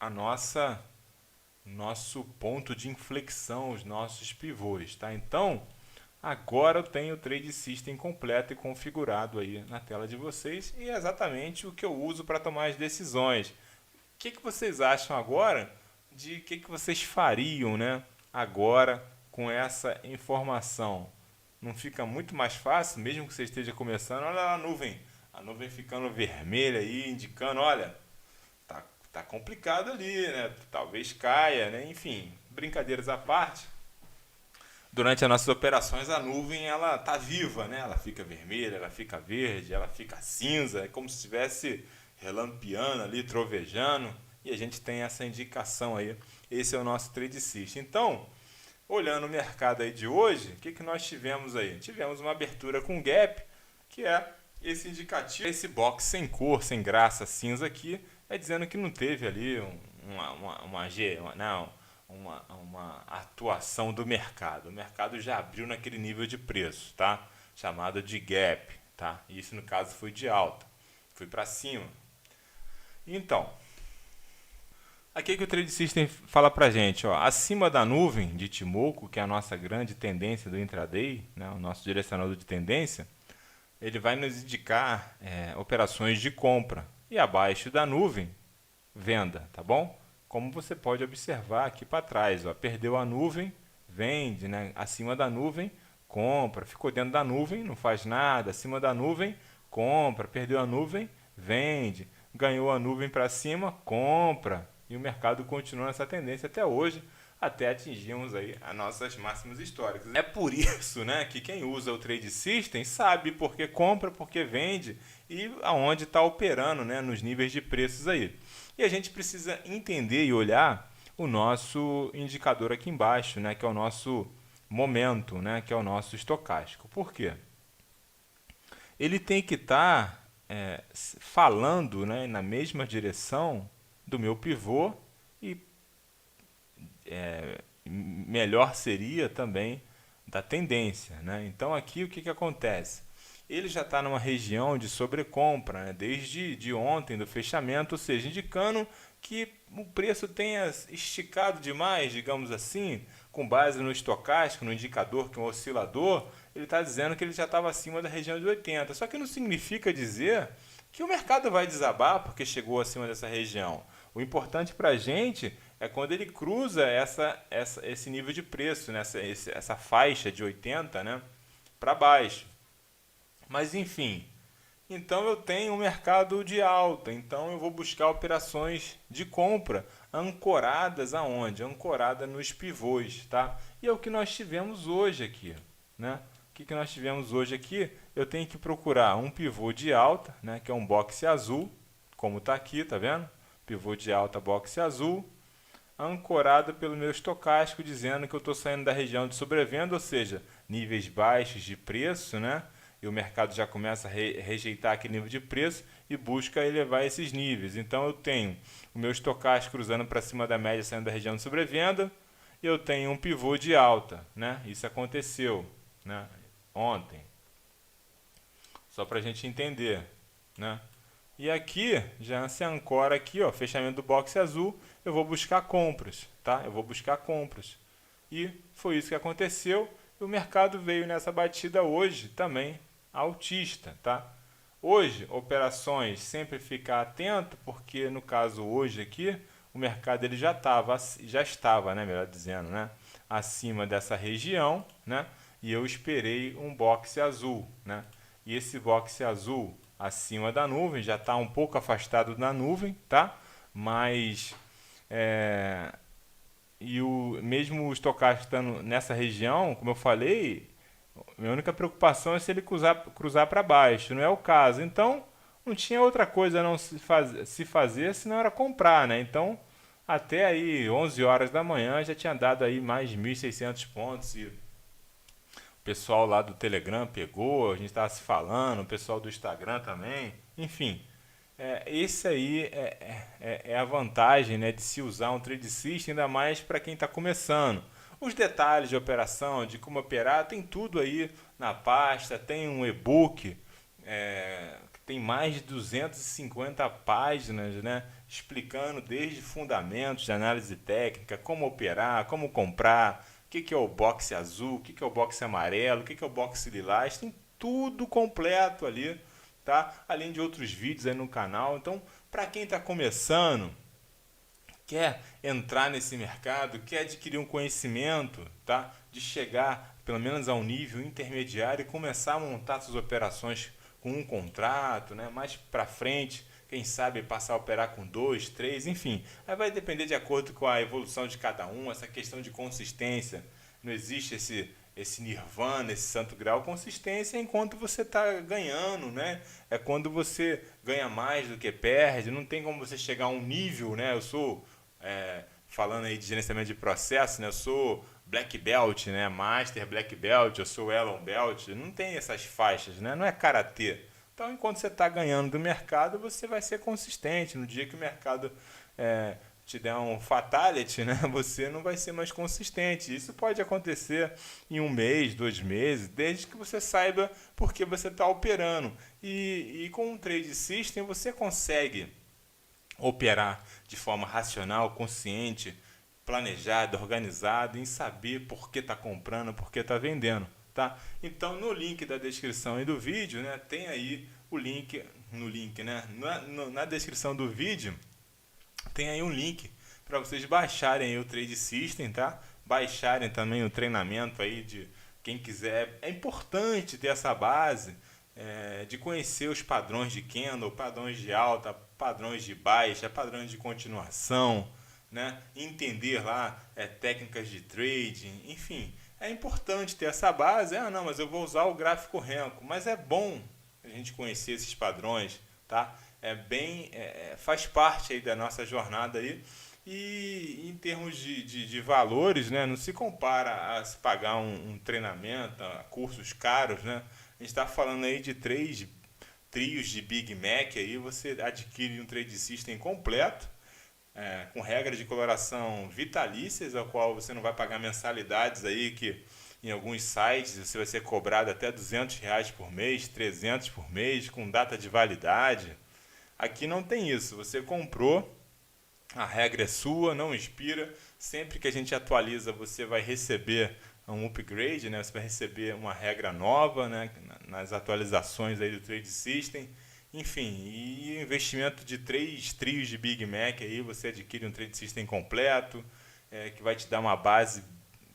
a nosso ponto de inflexão, os nossos pivôs, tá? Então, agora eu tenho o Trade System completo e configurado aí na tela de vocês e é exatamente o que eu uso para tomar as decisões. O que vocês acham agora de que vocês fariam, né, agora com essa informação? Não fica muito mais fácil, mesmo que você esteja começando? Olha a nuvem ficando vermelha aí, indicando, olha, tá complicado ali, né? Talvez caia, né? Enfim, brincadeiras à parte. Durante as nossas operações, a nuvem ela tá viva, né? Ela fica vermelha, ela fica verde, ela fica cinza, é como se estivesse relampeando ali, trovejando, e a gente tem essa indicação aí. Esse é o nosso Trade System. Então, olhando o mercado aí de hoje, o que nós tivemos aí? Tivemos uma abertura com gap, que é esse indicativo, esse box sem cor, sem graça, cinza aqui, é dizendo que não teve ali uma atuação do mercado. O mercado já abriu naquele nível de preço, tá? Chamado de gap, tá? Isso no caso foi de alta, foi para cima. Então, aqui que o Trade System fala pra gente, ó, acima da nuvem de Timoco, que é a nossa grande tendência do intraday, né, o nosso direcionador de tendência, ele vai nos indicar operações de compra. E abaixo da nuvem, venda, tá bom? Como você pode observar aqui para trás, ó, perdeu a nuvem, vende, né? Acima da nuvem, compra, ficou dentro da nuvem, não faz nada, acima da nuvem, compra, perdeu a nuvem, vende, ganhou a nuvem para cima, compra, e o mercado continua nessa tendência até hoje, até atingirmos aí as nossas máximas históricas. É por isso, né, que quem usa o Trade System sabe por que compra, por que vende e aonde está operando, né, nos níveis de preços aí. E a gente precisa entender e olhar o nosso indicador aqui embaixo, né, que é o nosso momento, né, que é o nosso estocástico. Por quê? Ele tem que estar falando, né, na mesma direção do meu pivô e melhor seria também da tendência, né? Então aqui o que acontece? Ele já está numa região de sobrecompra, né? Desde de ontem do fechamento, ou seja, indicando que o preço tenha esticado demais, digamos assim, com base no estocástico, no indicador que é um oscilador, ele está dizendo que ele já estava acima da região de 80. Só que não significa dizer que o mercado vai desabar porque chegou acima dessa região. O importante para a gente é quando ele cruza esse nível de preço, né? essa faixa de 80, né? Para baixo. Mas enfim, então eu tenho um mercado de alta, então eu vou buscar operações de compra ancoradas aonde? Ancorada nos pivôs, tá? E é o que nós tivemos hoje aqui, né? O que nós tivemos hoje aqui? Eu tenho que procurar um pivô de alta, né? Que é um boxe azul, como está aqui, tá vendo? Pivô de alta, boxe azul, ancorado pelo meu estocástico, dizendo que eu estou saindo da região de sobrevenda, ou seja, níveis baixos de preço, né? E o mercado já começa a rejeitar aquele nível de preço e busca elevar esses níveis. Então eu tenho o meu estocástico cruzando para cima da média, saindo da região de sobrevenda, e eu tenho um pivô de alta, né? Isso aconteceu, né, ontem. Só para a gente entender, né? E aqui já se ancora aqui, ó, fechamento do boxe azul, eu vou buscar compras, tá? Eu vou buscar compras. E foi isso que aconteceu. E o mercado veio nessa batida hoje também altista, tá? Hoje, operações, sempre ficar atento, porque no caso hoje aqui, o mercado ele já estava, né, melhor dizendo, né, acima dessa região, né, e eu esperei um boxe azul, né, e esse boxe azul acima da nuvem, já está um pouco afastado da nuvem, tá, mas é, e o mesmo o estocástico estando nessa região, como eu falei, minha única preocupação é se ele cruzar para baixo. Não é o caso. Então, não tinha outra coisa a não se fazer, senão era comprar, né? Então, até aí 11 horas da manhã já tinha dado aí mais de 1.600 pontos e o pessoal lá do Telegram pegou, a gente estava se falando, o pessoal do Instagram também, enfim. Esse aí é a vantagem, né, de se usar um trade system, ainda mais para quem está começando. Os detalhes de operação, de como operar, tem tudo aí na pasta, tem um e-book, que tem mais de 250 páginas, né, explicando desde fundamentos de análise técnica, como operar, como comprar, o que é o boxe azul, o que é o boxe amarelo, o que é o boxe lilás, tem tudo completo ali, tá? Além de outros vídeos aí no canal. Então, para quem está começando, quer entrar nesse mercado, quer adquirir um conhecimento, tá? De chegar pelo menos a um nível intermediário e começar a montar suas operações com um contrato, né? Mais para frente, quem sabe passar a operar com 2, 3, enfim. Aí vai depender de acordo com a evolução de cada um, essa questão de consistência. Não existe esse nirvana, esse santo grau. Consistência é enquanto você está ganhando, né? É quando você ganha mais do que perde. Não tem como você chegar a um nível, né? Eu sou, falando aí de gerenciamento de processo, né? Eu sou Black Belt, né? Master Black Belt, eu sou Elon Belt. Não tem essas faixas, né? Não é karatê. Então, enquanto você está ganhando do mercado, você vai ser consistente. No dia que o mercado te der um fatality, né, você não vai ser mais consistente. Isso pode acontecer em 1 mês, 2 meses, desde que você saiba por que você está operando. E com um trade system você consegue operar de forma racional, consciente, planejada, organizada, em saber por que está comprando, por que está vendendo. Tá? Então, no link da descrição e do vídeo, né, tem aí o link, né, na descrição do vídeo, tem aí um link para vocês baixarem aí o Trade System, tá? Baixarem também o treinamento aí de quem quiser. É importante ter essa base de conhecer os padrões de candle, padrões de alta, padrões de baixa, padrões de continuação, né? Entender lá técnicas de trading, enfim. É importante ter essa base. Ah, não, mas eu vou usar o gráfico Renko. Mas é bom a gente conhecer esses padrões, tá? Faz parte aí da nossa jornada aí. E em termos de valores, né, não se compara a se pagar um treinamento, a cursos caros, né? A gente está falando aí de 3 trios de Big Mac, aí você adquire um trade system completo, com regras de coloração vitalícias, ao qual você não vai pagar mensalidades aí, que em alguns sites você vai ser cobrado até R$ 200 por mês, 300 por mês, com data de validade. Aqui não tem isso, você comprou, a regra é sua, não expira. Sempre que a gente atualiza, você vai receber um upgrade, né? Você vai receber uma regra nova, né, nas atualizações aí do Trade System. Enfim, e investimento de 3 trios de Big Mac, aí você adquire um Trade System completo, que vai te dar uma base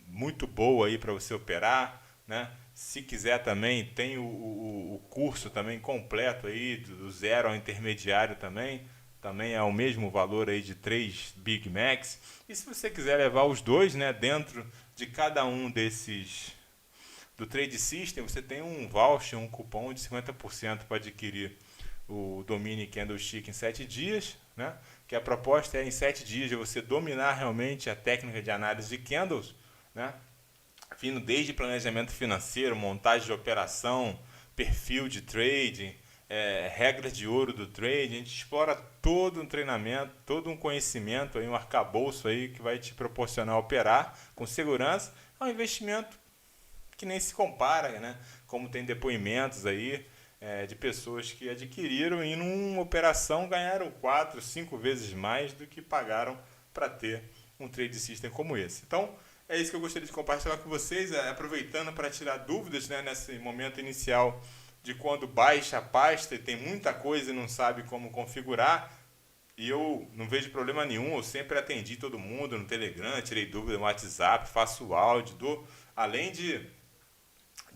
muito boa aí para você operar, né? Se quiser também, tem o curso também completo aí, do zero ao intermediário também. Também é o mesmo valor aí de 3 Big Macs. E se você quiser levar os dois, né, dentro de cada um desses do Trade System, você tem um voucher, um cupom de 50% para adquirir o Domini Candlestick em 7 dias, né? Que a proposta é em 7 dias de você dominar realmente a técnica de análise de candles, né? Vindo desde planejamento financeiro, montagem de operação, perfil de trading, regras de ouro do trade. A gente explora todo um treinamento, todo um conhecimento, aí, um arcabouço aí que vai te proporcionar operar com segurança. É um investimento que nem se compara, né? Como tem depoimentos aí de pessoas que adquiriram e numa operação ganharam 4, 5 vezes mais do que pagaram para ter um trade system como esse. Então, é isso que eu gostaria de compartilhar com vocês, aproveitando para tirar dúvidas, né, nesse momento inicial de quando baixa a pasta e tem muita coisa e não sabe como configurar. E eu não vejo problema nenhum, eu sempre atendi todo mundo no Telegram, tirei dúvida no WhatsApp, faço áudio, além de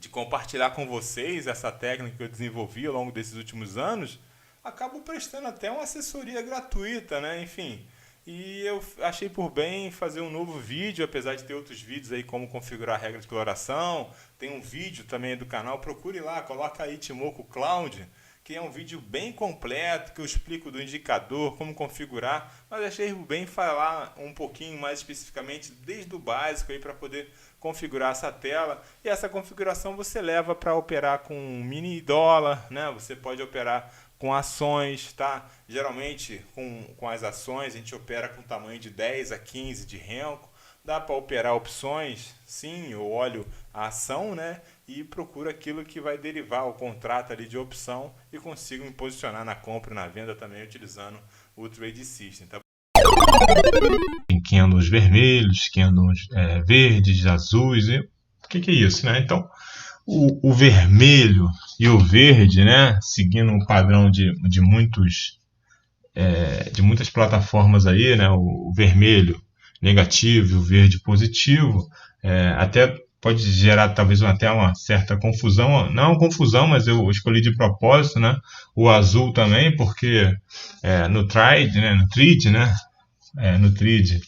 compartilhar com vocês essa técnica que eu desenvolvi ao longo desses últimos anos, acabo prestando até uma assessoria gratuita, né? Enfim, e eu achei por bem fazer um novo vídeo, apesar de ter outros vídeos aí como configurar a regra de exploração. Tem um vídeo também do canal, procure lá, coloca aí Timoco Cloud, que é um vídeo bem completo, que eu explico do indicador, como configurar, mas achei bem falar um pouquinho mais especificamente desde o básico aí para poder configurar essa tela. E essa configuração você leva para operar com mini dólar, né? Você pode operar com ações, tá? Geralmente com as ações a gente opera com tamanho de 10 a 15 de Renko. Dá para operar opções, sim, eu olho a ação, né? E procuro aquilo que vai derivar o contrato ali de opção e consigo me posicionar na compra e na venda também utilizando o Trade System, tá? Tem candles vermelhos, candles verdes, azuis, e o que é isso, né? Então, o vermelho e o verde, né? Seguindo o padrão de muitas plataformas aí, né? O vermelho negativo e o verde positivo, até pode gerar talvez até uma certa confusão, não uma confusão, mas eu escolhi de propósito, né? O azul também, porque no trade, né? No trade,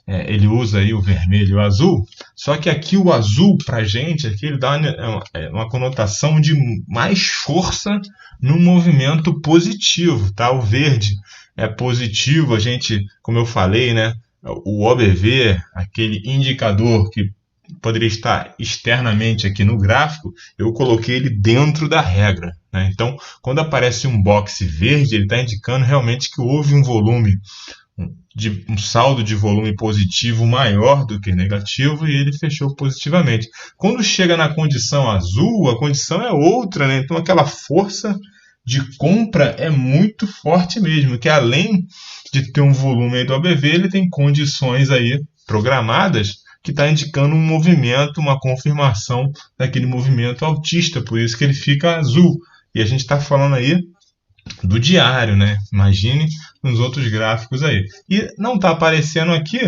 ele usa aí o vermelho e o azul, só que aqui o azul pra gente, aqui ele dá uma conotação de mais força no movimento positivo, tá? O verde é positivo, a gente, como eu falei, né? O OBV, aquele indicador que poderia estar externamente aqui no gráfico, eu coloquei ele dentro da regra, né? Então, quando aparece um boxe verde, ele está indicando realmente que houve um volume, um saldo de volume positivo maior do que negativo, e ele fechou positivamente. Quando chega na condição azul, a condição é outra, né? Então aquela força de compra é muito forte mesmo, que além de ter um volume aí do ABV, ele tem condições aí programadas que está indicando um movimento, uma confirmação daquele movimento altista, por isso que ele fica azul. E a gente está falando aí do diário, né? Imagine nos outros gráficos aí. E não está aparecendo aqui,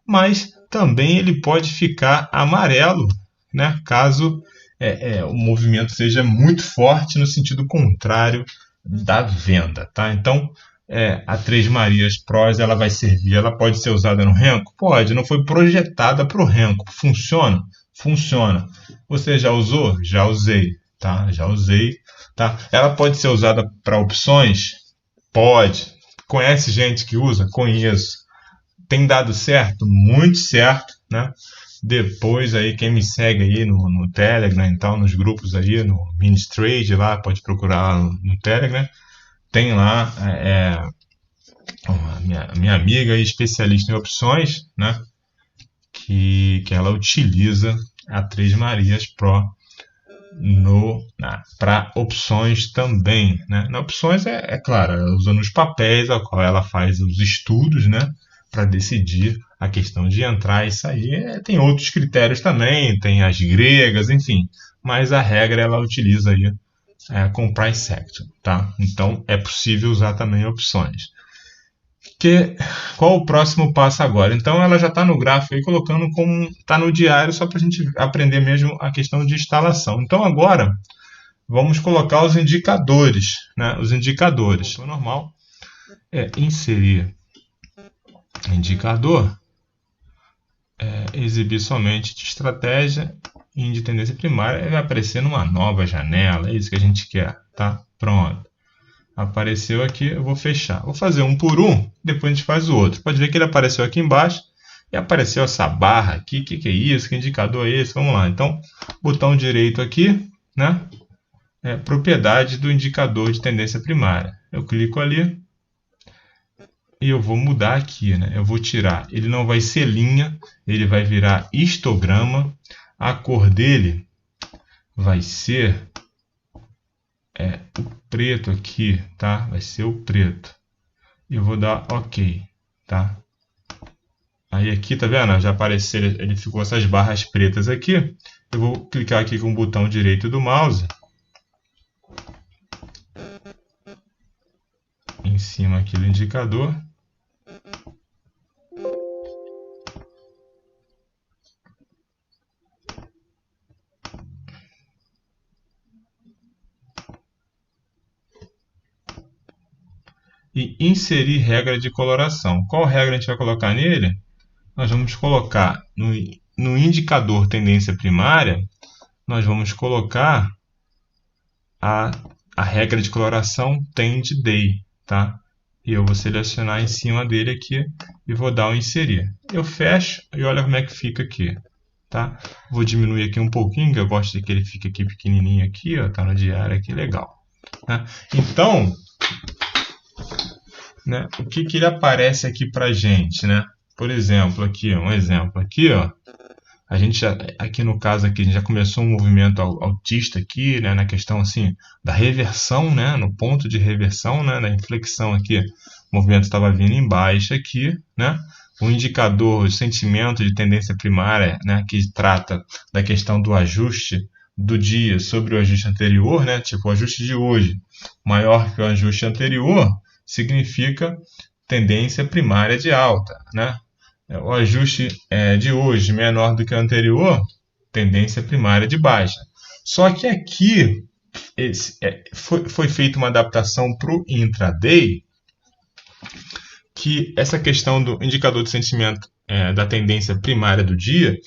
mas também ele pode ficar amarelo, né? Caso o movimento seja muito forte no sentido contrário da venda, tá? Então, a Três Marias Pros, ela vai servir, ela pode ser usada no Renko? Pode, não foi projetada para o Renko. Funciona? Funciona. Você já usou? Já usei, tá? Já usei. Tá? Ela pode ser usada para opções? Pode. Conhece gente que usa? Conheço. Tem dado certo? Muito certo, né? Depois aí, quem me segue aí no Telegram, então, nos grupos aí, no Ministrade lá, pode procurar lá no Telegram. Tem lá minha amiga especialista em opções, né? Que ela utiliza a Três Marias Pro para opções também, né? Na opções claro, ela usa nos papéis a qual ela faz os estudos, né? Para decidir a questão de entrar e sair. Tem outros critérios também, tem as gregas, enfim, mas a regra ela utiliza aí com price action, tá? Então é possível usar também opções. Qual o próximo passo agora? Então ela já está no gráfico aí, colocando como está no diário, só para a gente aprender mesmo a questão de instalação. Então agora vamos colocar os indicadores, né? Os indicadores. O normal é inserir indicador, exibir somente de estratégia e de tendência primária, ele vai aparecer numa nova janela, é isso que a gente quer, tá? Pronto. Apareceu aqui, eu vou fechar. Vou fazer um por um, depois a gente faz o outro. Pode ver que ele apareceu aqui embaixo e apareceu essa barra aqui. O que é isso? Que indicador é esse? Vamos lá. Então, botão direito aqui, né? Propriedade do indicador de tendência primária. Eu clico ali e eu vou mudar aqui, né? Eu vou tirar. Ele não vai ser linha, ele vai virar histograma. A cor dele vai ser o preto aqui, tá? Vai ser o preto. E eu vou dar OK, tá? Aí aqui, tá vendo? Já apareceu, ele ficou essas barras pretas aqui. Eu vou clicar aqui com o botão direito do mouse em cima aqui do indicador. E inserir regra de coloração. Qual regra a gente vai colocar nele? Nós vamos colocar no indicador tendência primária, nós vamos colocar a regra de coloração tend day, tá? E eu vou selecionar em cima dele aqui e vou dar o inserir. Eu fecho e olha como é que fica aqui, tá? Vou diminuir aqui um pouquinho, que eu gosto de que ele fique aqui pequenininho aqui, ó, tá no diário aqui, legal. Né? Então, né, o que ele aparece aqui pra gente, né? Por exemplo, aqui, um exemplo aqui, ó. A gente já, aqui no caso aqui, a gente já começou um movimento altista aqui, né, na questão assim da reversão, né, no ponto de reversão, né, da inflexão aqui, o movimento estava vindo em baixa aqui, né, o indicador de sentimento de tendência primária, né, que trata da questão do ajuste do dia sobre o ajuste anterior, né, tipo o ajuste de hoje maior que o ajuste anterior, significa tendência primária de alta, né? O ajuste de hoje menor do que o anterior, tendência primária de baixa. Só que aqui foi feita uma adaptação para o intraday, que essa questão do indicador de sentimento da tendência primária do dia,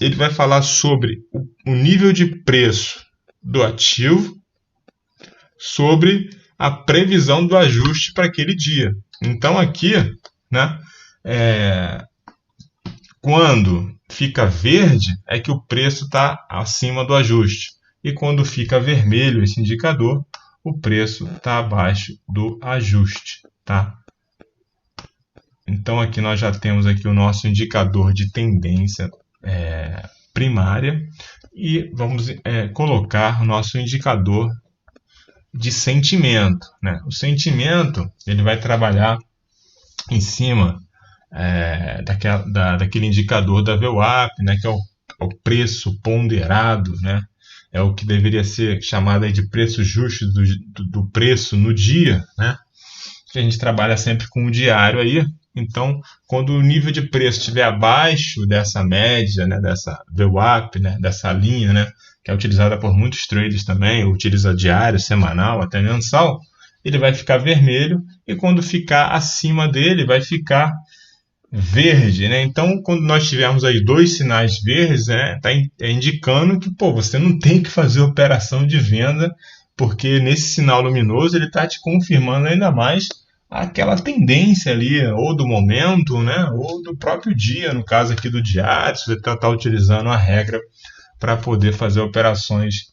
ele vai falar sobre o nível de preço do ativo sobre a previsão do ajuste para aquele dia. Então aqui, né, quando fica verde é que o preço está acima do ajuste. E quando fica vermelho esse indicador, o preço está abaixo do ajuste. Tá? Então aqui nós já temos aqui o nosso indicador de tendência primária. E vamos colocar o nosso indicador de sentimento. Né? O sentimento ele vai trabalhar em cima daquele indicador da VWAP, né, que é o preço ponderado, né, é o que deveria ser chamado aí de preço justo do preço no dia, né, que a gente trabalha sempre com o diário aí. Então, quando o nível de preço estiver abaixo dessa média, né, dessa VWAP, né, dessa linha, né, que é utilizada por muitos traders também, utiliza diário, semanal, até mensal, ele vai ficar vermelho, e quando ficar acima dele vai ficar verde, né? Então, quando nós tivermos aí dois sinais verdes, né, tá indicando que você não tem que fazer operação de venda, porque nesse sinal luminoso ele está te confirmando ainda mais aquela tendência ali, ou do momento, né, ou do próprio dia, no caso aqui do diário, se você está utilizando a regra para poder fazer operações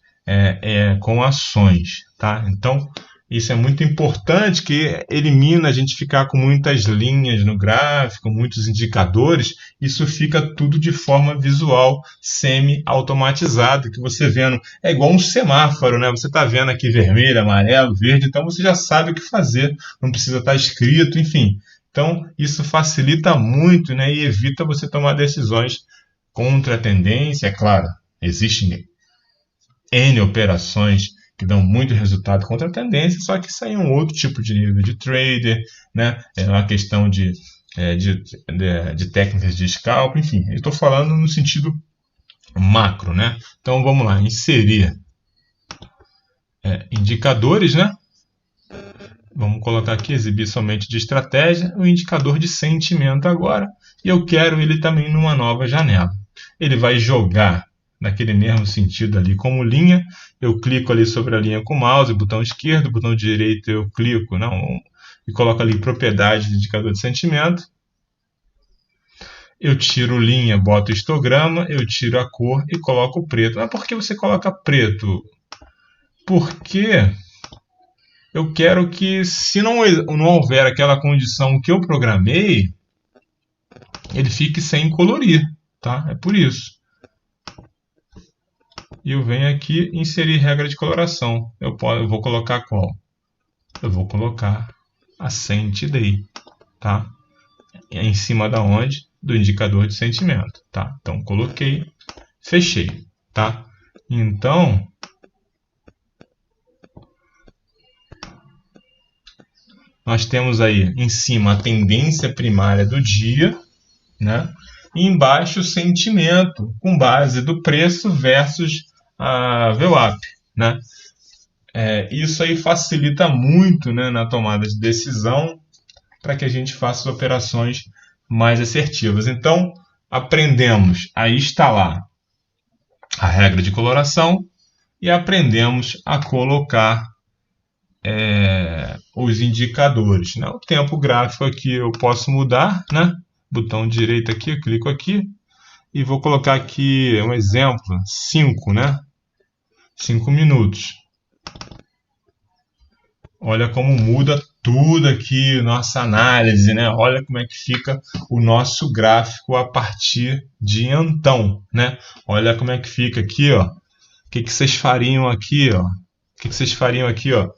com ações, tá? Então, isso é muito importante, que elimina a gente ficar com muitas linhas no gráfico, muitos indicadores. Isso fica tudo de forma visual, semi-automatizada, que você vendo. É igual um semáforo, né? Você está vendo aqui vermelho, amarelo, verde, então você já sabe o que fazer. Não precisa estar escrito, enfim. Então, isso facilita muito, né? E evita você tomar decisões contra a tendência. É claro, existem N operações que dão muito resultado contra a tendência, só que isso aí é um outro tipo de nível de trader, né? É uma questão de técnicas de scalp, enfim, eu estou falando no sentido macro, né? Então vamos lá, inserir indicadores, né? Vamos colocar aqui, exibir somente de estratégia, o indicador de sentimento agora, e eu quero ele também numa nova janela. Ele vai jogar naquele mesmo sentido ali como linha, eu clico ali sobre a linha com o mouse, botão esquerdo, botão direito eu clico, e coloco ali propriedade do indicador de sentimento. Eu tiro linha, boto histograma, eu tiro a cor e coloco preto. Mas por que você coloca preto? Porque eu quero que, se não houver aquela condição que eu programei, ele fique sem colorir, tá? É por isso. E eu venho aqui inserir regra de coloração. Eu vou colocar qual? Eu vou colocar a Day, tá? Em cima da onde? do indicador de sentimento, tá? Então, coloquei, fechei, tá? Então, nós temos aí em cima a tendência primária do dia, né? E embaixo o sentimento com base do preço versus a VWAP, né? Isso aí facilita muito, né, na tomada de decisão para que a gente faça as operações mais assertivas. Então, aprendemos a instalar a regra de coloração e aprendemos a colocar os indicadores, né? O tempo gráfico aqui eu posso mudar, né? Botão direito aqui, eu clico aqui e vou colocar aqui um exemplo, 5, né? 5 minutos. Olha como muda tudo aqui, nossa análise, né? Olha como é que fica o nosso gráfico a partir de então, né? Olha como é que fica aqui, ó. O que vocês fariam aqui, ó? O que vocês fariam aqui, ó?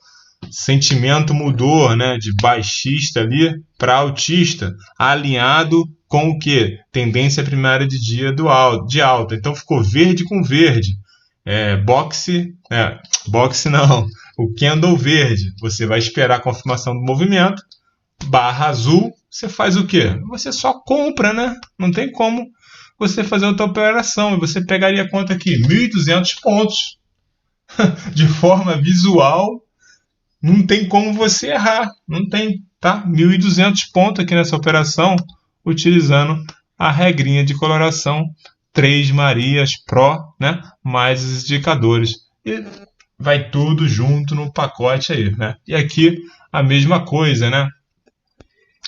Sentimento mudou, né, de baixista ali para altista, alinhado com o que? Tendência primária de dia de alta. Então ficou verde com verde. Boxe não, o candle verde. Você vai esperar a confirmação do movimento. Barra azul, você faz o quê? Você só compra, né? Não tem como você fazer outra operação. Você pegaria quanto aqui? 1.200 pontos. De forma visual, não tem como você errar, não tem, tá? 1.200 pontos aqui nessa operação, utilizando a regrinha de coloração 3 Marias Pro, né? Mais os indicadores. E vai tudo junto no pacote aí, né? E aqui a mesma coisa, né?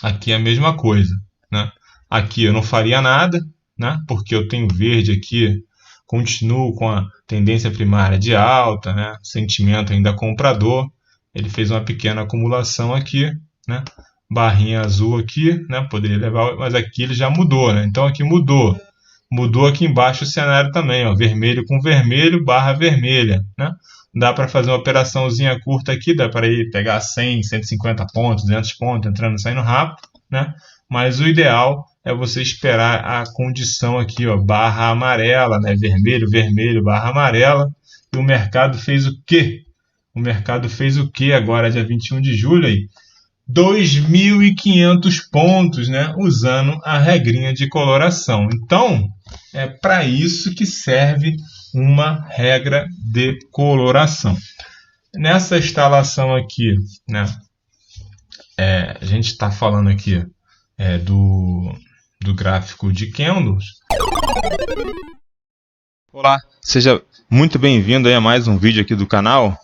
Aqui a mesma coisa, né? Aqui eu não faria nada, né? Porque eu tenho verde aqui, continuo com a tendência primária de alta, né? Sentimento ainda comprador. Ele fez uma pequena acumulação aqui, né? Barrinha azul aqui, né? Poderia levar, mas aqui ele já mudou, né? Então aqui mudou. Mudou aqui embaixo o cenário também, ó. Vermelho com vermelho, barra vermelha, né? Dá para fazer uma operaçãozinha curta aqui, dá para ir pegar 100, 150 pontos, 200 pontos, entrando e saindo rápido, né? Mas o ideal é você esperar a condição aqui, ó, barra amarela, né? Vermelho, vermelho, barra amarela. E o mercado fez o quê? O mercado fez o que agora, dia 21 de julho? Aí? 2.500 pontos, né? Usando a regrinha de coloração. Então, é para isso que serve uma regra de coloração. Nessa instalação aqui, né? A gente está falando aqui do gráfico de candles. Olá, seja muito bem-vindo a mais um vídeo aqui do canal.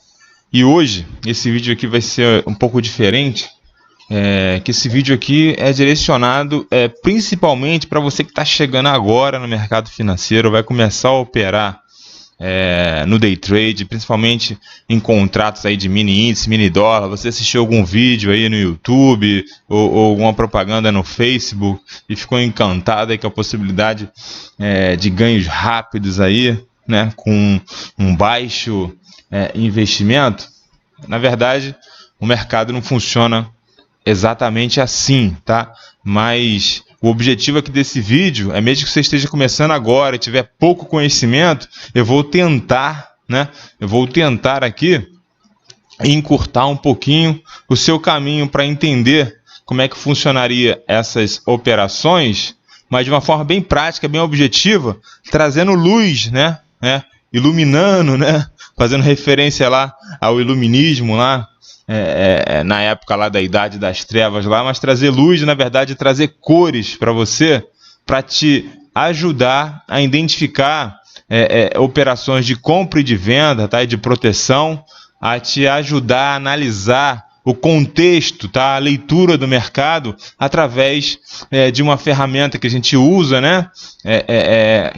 E hoje, esse vídeo aqui vai ser um pouco diferente, que esse vídeo aqui é direcionado principalmente para você que está chegando agora no mercado financeiro, vai começar a operar no day trade, principalmente em contratos aí de mini índice, mini dólar. Você assistiu algum vídeo aí no YouTube ou alguma propaganda no Facebook e ficou encantado aí com a possibilidade de ganhos rápidos aí, né, com um baixo investimento. Na verdade, o mercado não funciona exatamente assim, tá? Mas o objetivo aqui desse vídeo é, mesmo que você esteja começando agora e tiver pouco conhecimento, eu vou tentar, né? Eu vou tentar aqui encurtar um pouquinho o seu caminho para entender como é que funcionaria essas operações, mas de uma forma bem prática, bem objetiva, trazendo luz, né? Iluminando, né? Fazendo referência lá ao iluminismo lá, na época lá da Idade das Trevas lá, mas trazer luz, na verdade, trazer cores para você, para te ajudar a identificar operações de compra e de venda, tá? E de proteção, a te ajudar a analisar o contexto, tá? A leitura do mercado através de uma ferramenta que a gente usa, né?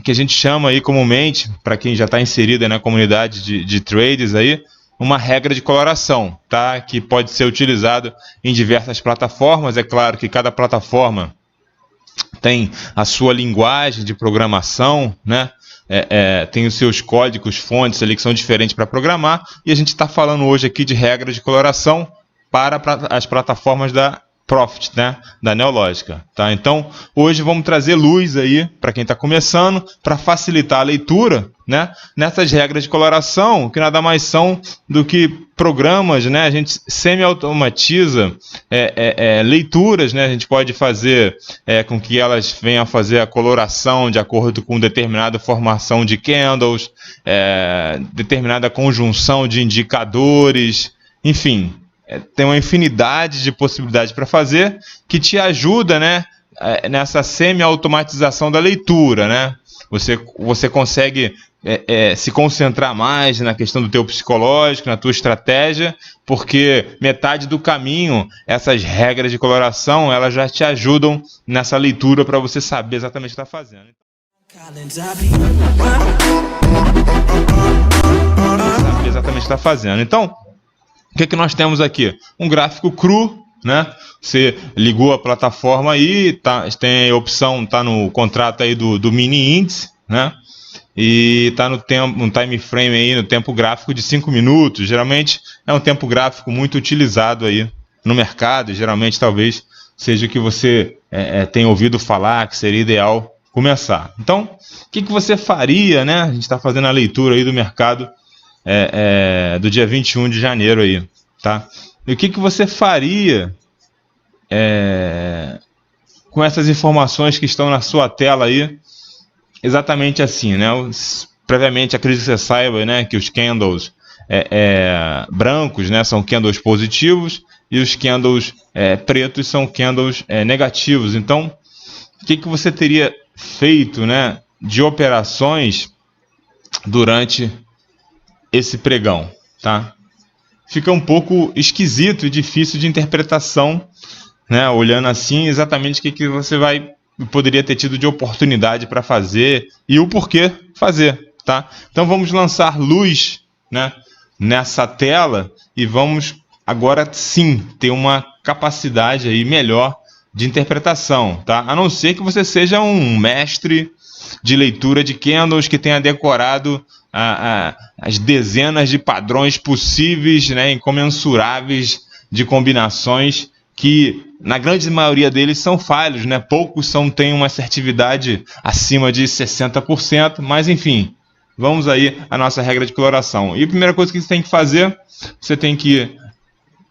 Que a gente chama aí comumente, para quem já está inserido na comunidade de traders aí, uma regra de coloração, tá? Que pode ser utilizado em diversas plataformas. É claro que cada plataforma tem a sua linguagem de programação, né? Tem os seus códigos fontes ali que são diferentes para programar, e a gente está falando hoje aqui de regra de coloração para as plataformas da Profit, né, da Neológica, tá? Então, hoje vamos trazer luz aí para quem está começando, para facilitar a leitura, né, nessas regras de coloração, que nada mais são do que programas, né? A gente semi-automatiza leituras, né? A gente pode fazer com que elas venham a fazer a coloração de acordo com determinada formação de candles, determinada conjunção de indicadores, enfim. Tem uma infinidade de possibilidades para fazer que te ajuda, né, nessa semi-automatização da leitura, né? Você consegue se concentrar mais na questão do teu psicológico, na tua estratégia, porque metade do caminho, essas regras de coloração, elas já te ajudam nessa leitura para você saber exatamente o que está fazendo. Então, o que nós temos aqui? Um gráfico cru, né? Você ligou a plataforma aí, tem a opção, tá no contrato aí do mini índice, né? E tá no time frame aí, no tempo gráfico de 5 minutos. Geralmente é um tempo gráfico muito utilizado aí no mercado. Geralmente talvez seja o que você tem ouvido falar que seria ideal começar. Então, o que você faria, né? A gente está fazendo a leitura aí do mercado do dia 21 de janeiro aí, tá? E o que você faria com essas informações que estão na sua tela aí, exatamente assim, né? Previamente, acredito que você saiba, né, que os candles brancos, né, são candles positivos e os candles pretos são candles negativos. Então, o que você teria feito, né, de operações durante esse pregão, tá? Fica um pouco esquisito e difícil de interpretação, né? Olhando assim, exatamente o que você poderia ter tido de oportunidade para fazer e o porquê fazer, tá? Então vamos lançar luz, né, nessa tela e vamos agora sim ter uma capacidade aí melhor de interpretação, tá? A não ser que você seja um mestre de leitura de candles que tenha decorado as dezenas de padrões possíveis, né, incomensuráveis de combinações que, na grande maioria deles, são falhos, né? Poucos têm uma assertividade acima de 60%, mas enfim, vamos aí à nossa regra de coloração. E a primeira coisa que você tem que fazer, você tem que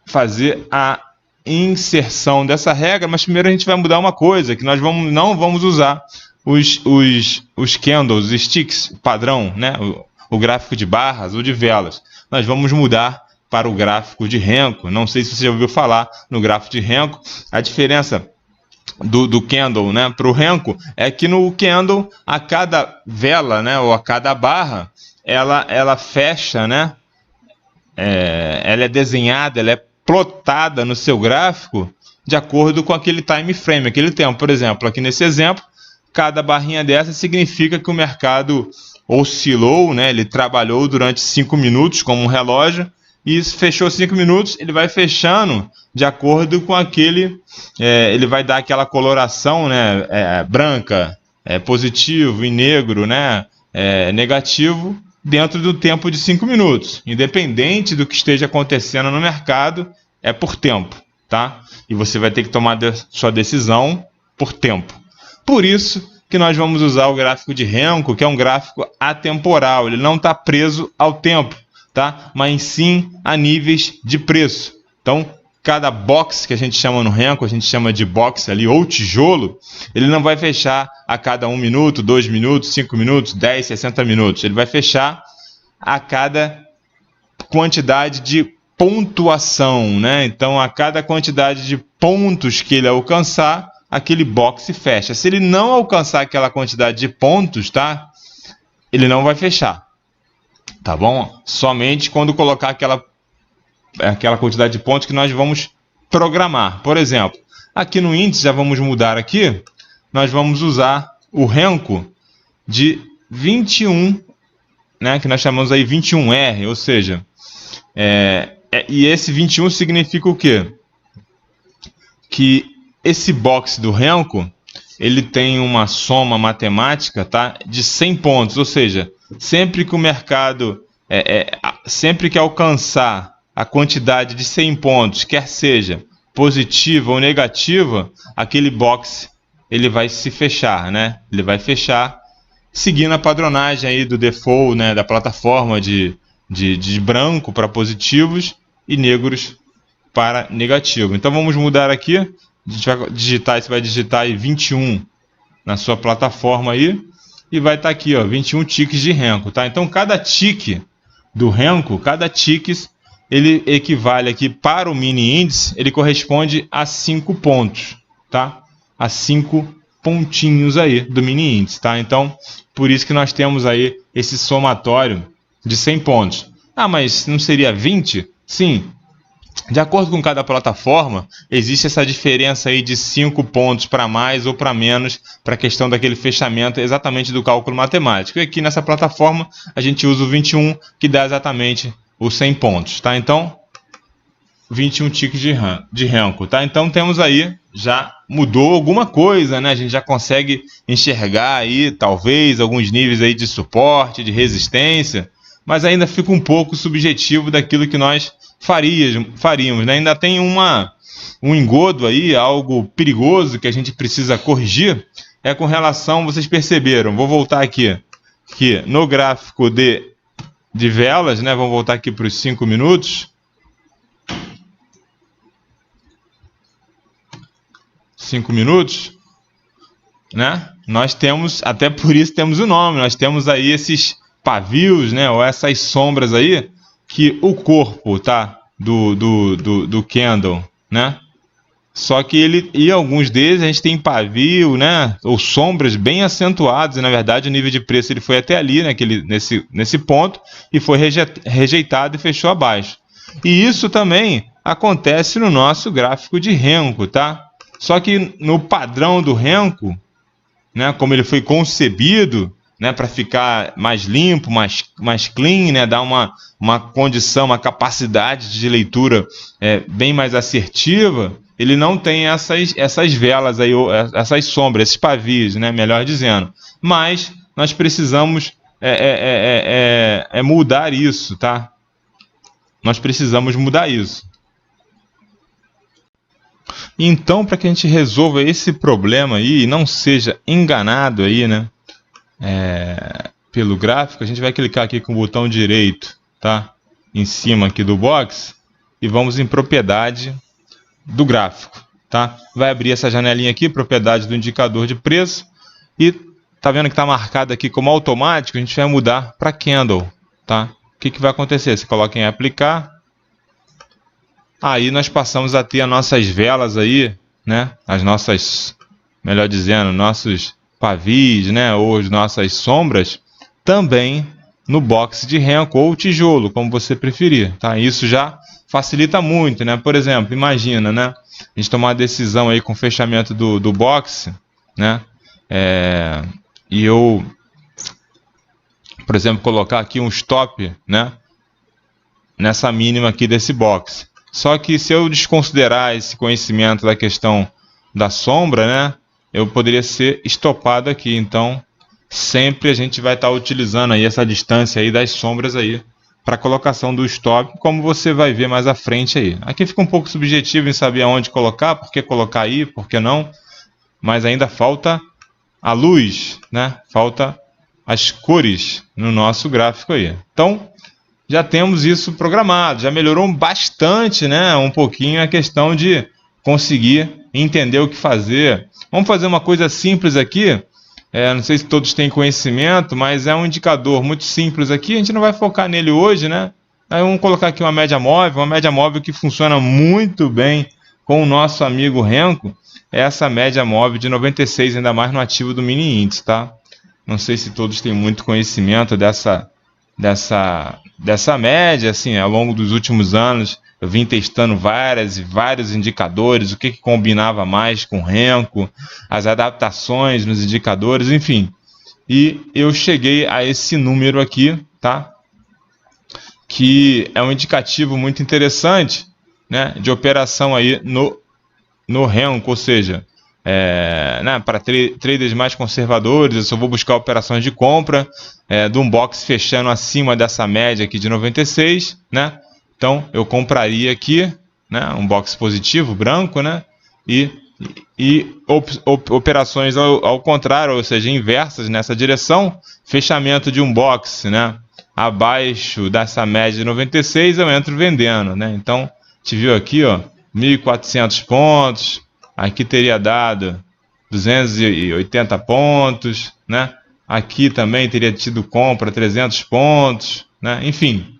fazer a inserção dessa regra, mas primeiro a gente vai mudar uma coisa, que nós não vamos usar os candles, os sticks padrão, né? O gráfico de barras ou de velas. Nós vamos mudar para o gráfico de Renko. Não sei se você já ouviu falar no gráfico de Renko. A diferença do candle, né, para o Renko é que no candle, a cada vela, né, ou a cada barra, ela fecha, né? Ela é desenhada, ela é plotada no seu gráfico de acordo com aquele time frame, aquele tempo. Por exemplo, aqui nesse exemplo, cada barrinha dessa significa que o mercado oscilou, né? Ele trabalhou durante 5 minutos como um relógio e fechou 5 minutos, ele vai fechando de acordo com aquele, ele vai dar aquela coloração, né? Branca, positivo, e negro, né? Negativo, dentro do tempo de 5 minutos. Independente do que esteja acontecendo no mercado, é por tempo, tá? E você vai ter que tomar sua decisão por tempo. Por isso que nós vamos usar o gráfico de Renko, que é um gráfico atemporal. Ele não está preso ao tempo, tá? Mas sim a níveis de preço. Então, cada box que a gente chama no Renko, a gente chama de box ali, ou tijolo, ele não vai fechar a cada 1 minuto, 2 minutos, 5 minutos, 10, 60 minutos. Ele vai fechar a cada quantidade de pontuação, né? Então, a cada quantidade de pontos que ele alcançar, aquele box se fecha. Se ele não alcançar aquela quantidade de pontos, tá? Ele não vai fechar. Tá bom? Somente quando colocar aquela quantidade de pontos que nós vamos programar. Por exemplo, aqui no índice, já vamos mudar aqui, nós vamos usar o Renko de 21, né, que nós chamamos aí 21R, ou seja, e esse 21 significa o quê? Que esse box do Renko, ele tem uma soma matemática, tá, de 100 pontos, ou seja, sempre que o mercado, sempre que alcançar a quantidade de 100 pontos, quer seja positiva ou negativa, aquele box ele vai se fechar, né? Ele vai fechar seguindo a padronagem aí do default, né, da plataforma de branco para positivos e negros para negativo. Então vamos mudar aqui. A gente vai digitar, você vai digitar aí 21 na sua plataforma aí e vai estar aqui, ó, 21 ticks de Renko, tá? Então cada tique do Renko, cada ticks, ele equivale aqui para o mini índice, ele corresponde a 5 pontos, tá? A 5 pontinhos aí do mini índice, tá? Então, por isso que nós temos aí esse somatório de 100 pontos. Ah, mas não seria 20? Sim. De acordo com cada plataforma, existe essa diferença aí de 5 pontos para mais ou para menos para a questão daquele fechamento exatamente do cálculo matemático. E aqui nessa plataforma a gente usa o 21, que dá exatamente os 100 pontos, tá? Então, 21 ticks de Renko, tá? Então temos aí, já mudou alguma coisa, né? A gente já consegue enxergar aí, talvez, alguns níveis aí de suporte, de resistência, mas ainda fica um pouco subjetivo daquilo que nós faríamos, né? Ainda tem um engodo aí, algo perigoso que a gente precisa corrigir, é com relação, vocês perceberam, vou voltar aqui no gráfico de velas, né? Vamos voltar aqui para os 5 minutos. 5 minutos, né? Nós temos, até por isso temos o nome, nós temos aí esses pavios, né? Ou essas sombras aí, que o corpo, tá? Do candle, né? Só que e alguns deles a gente tem pavio, né? Ou sombras bem acentuadas, e na verdade o nível de preço ele foi até ali, né? Nesse ponto, e foi rejeitado e fechou abaixo. E isso também acontece no nosso gráfico de Renko, tá? Só que no padrão do Renko, né? Como ele foi concebido, né, para ficar mais limpo, mais clean, né, dar uma condição, uma capacidade de leitura bem mais assertiva, ele não tem essas velas aí, essas sombras, esses pavios, né, melhor dizendo. Mas nós precisamos mudar isso, tá? Nós precisamos mudar isso. Então, para que a gente resolva esse problema aí e não seja enganado aí, né, pelo gráfico, a gente vai clicar aqui com o botão direito, tá? Em cima aqui do box e vamos em propriedade do gráfico, tá? Vai abrir essa janelinha aqui, propriedade do indicador de preço, e tá vendo que está marcado aqui como automático, a gente vai mudar para candle, tá? O que vai acontecer? Você coloca em aplicar, aí nós passamos a ter as nossas velas aí, né? As nossas, melhor dizendo, nossos pavis, né, ou as nossas sombras, também no box de Renko ou tijolo, como você preferir, tá? Isso já facilita muito, né? Por exemplo, imagina, né, a gente tomar uma decisão aí com o fechamento do box, né, e eu, por exemplo, colocar aqui um stop, né, nessa mínima aqui desse box. Só que se eu desconsiderar esse conhecimento da questão da sombra, né, eu poderia ser estopado aqui. Então, sempre a gente vai estar utilizando aí essa distância aí das sombras aí para colocação do stop, como você vai ver mais à frente aí. Aqui fica um pouco subjetivo em saber aonde colocar, por que colocar aí, por que não, mas ainda falta a luz, né? Falta as cores no nosso gráfico aí. Então, já temos isso programado, já melhorou bastante, né? Um pouquinho a questão de conseguir entender o que fazer. Vamos fazer uma coisa simples aqui, não sei se todos têm conhecimento, mas é um indicador muito simples aqui, a gente não vai focar nele hoje, né? Aí vamos colocar aqui uma média móvel que funciona muito bem com o nosso amigo Renko, é essa média móvel de 96, ainda mais no ativo do mini índice, tá? Não sei se todos têm muito conhecimento dessa média, assim, ao longo dos últimos anos, eu vim testando vários indicadores, o que combinava mais com o Renko, as adaptações nos indicadores, enfim. E eu cheguei a esse número aqui, tá? Que é um indicativo muito interessante, né, de operação aí no Renko, ou seja, né, para traders mais conservadores, eu só vou buscar operações de compra de um box fechando acima dessa média aqui de 96, né? Então, eu compraria aqui, né? Um box positivo, branco, né? E operações ao contrário, ou seja, inversas nessa direção, fechamento de um box, né? Abaixo dessa média de 96, eu entro vendendo, né? Então, a gente viu aqui, ó, 1.400 pontos, aqui teria dado 280 pontos, né? Aqui também teria tido compra 300 pontos, né? Enfim.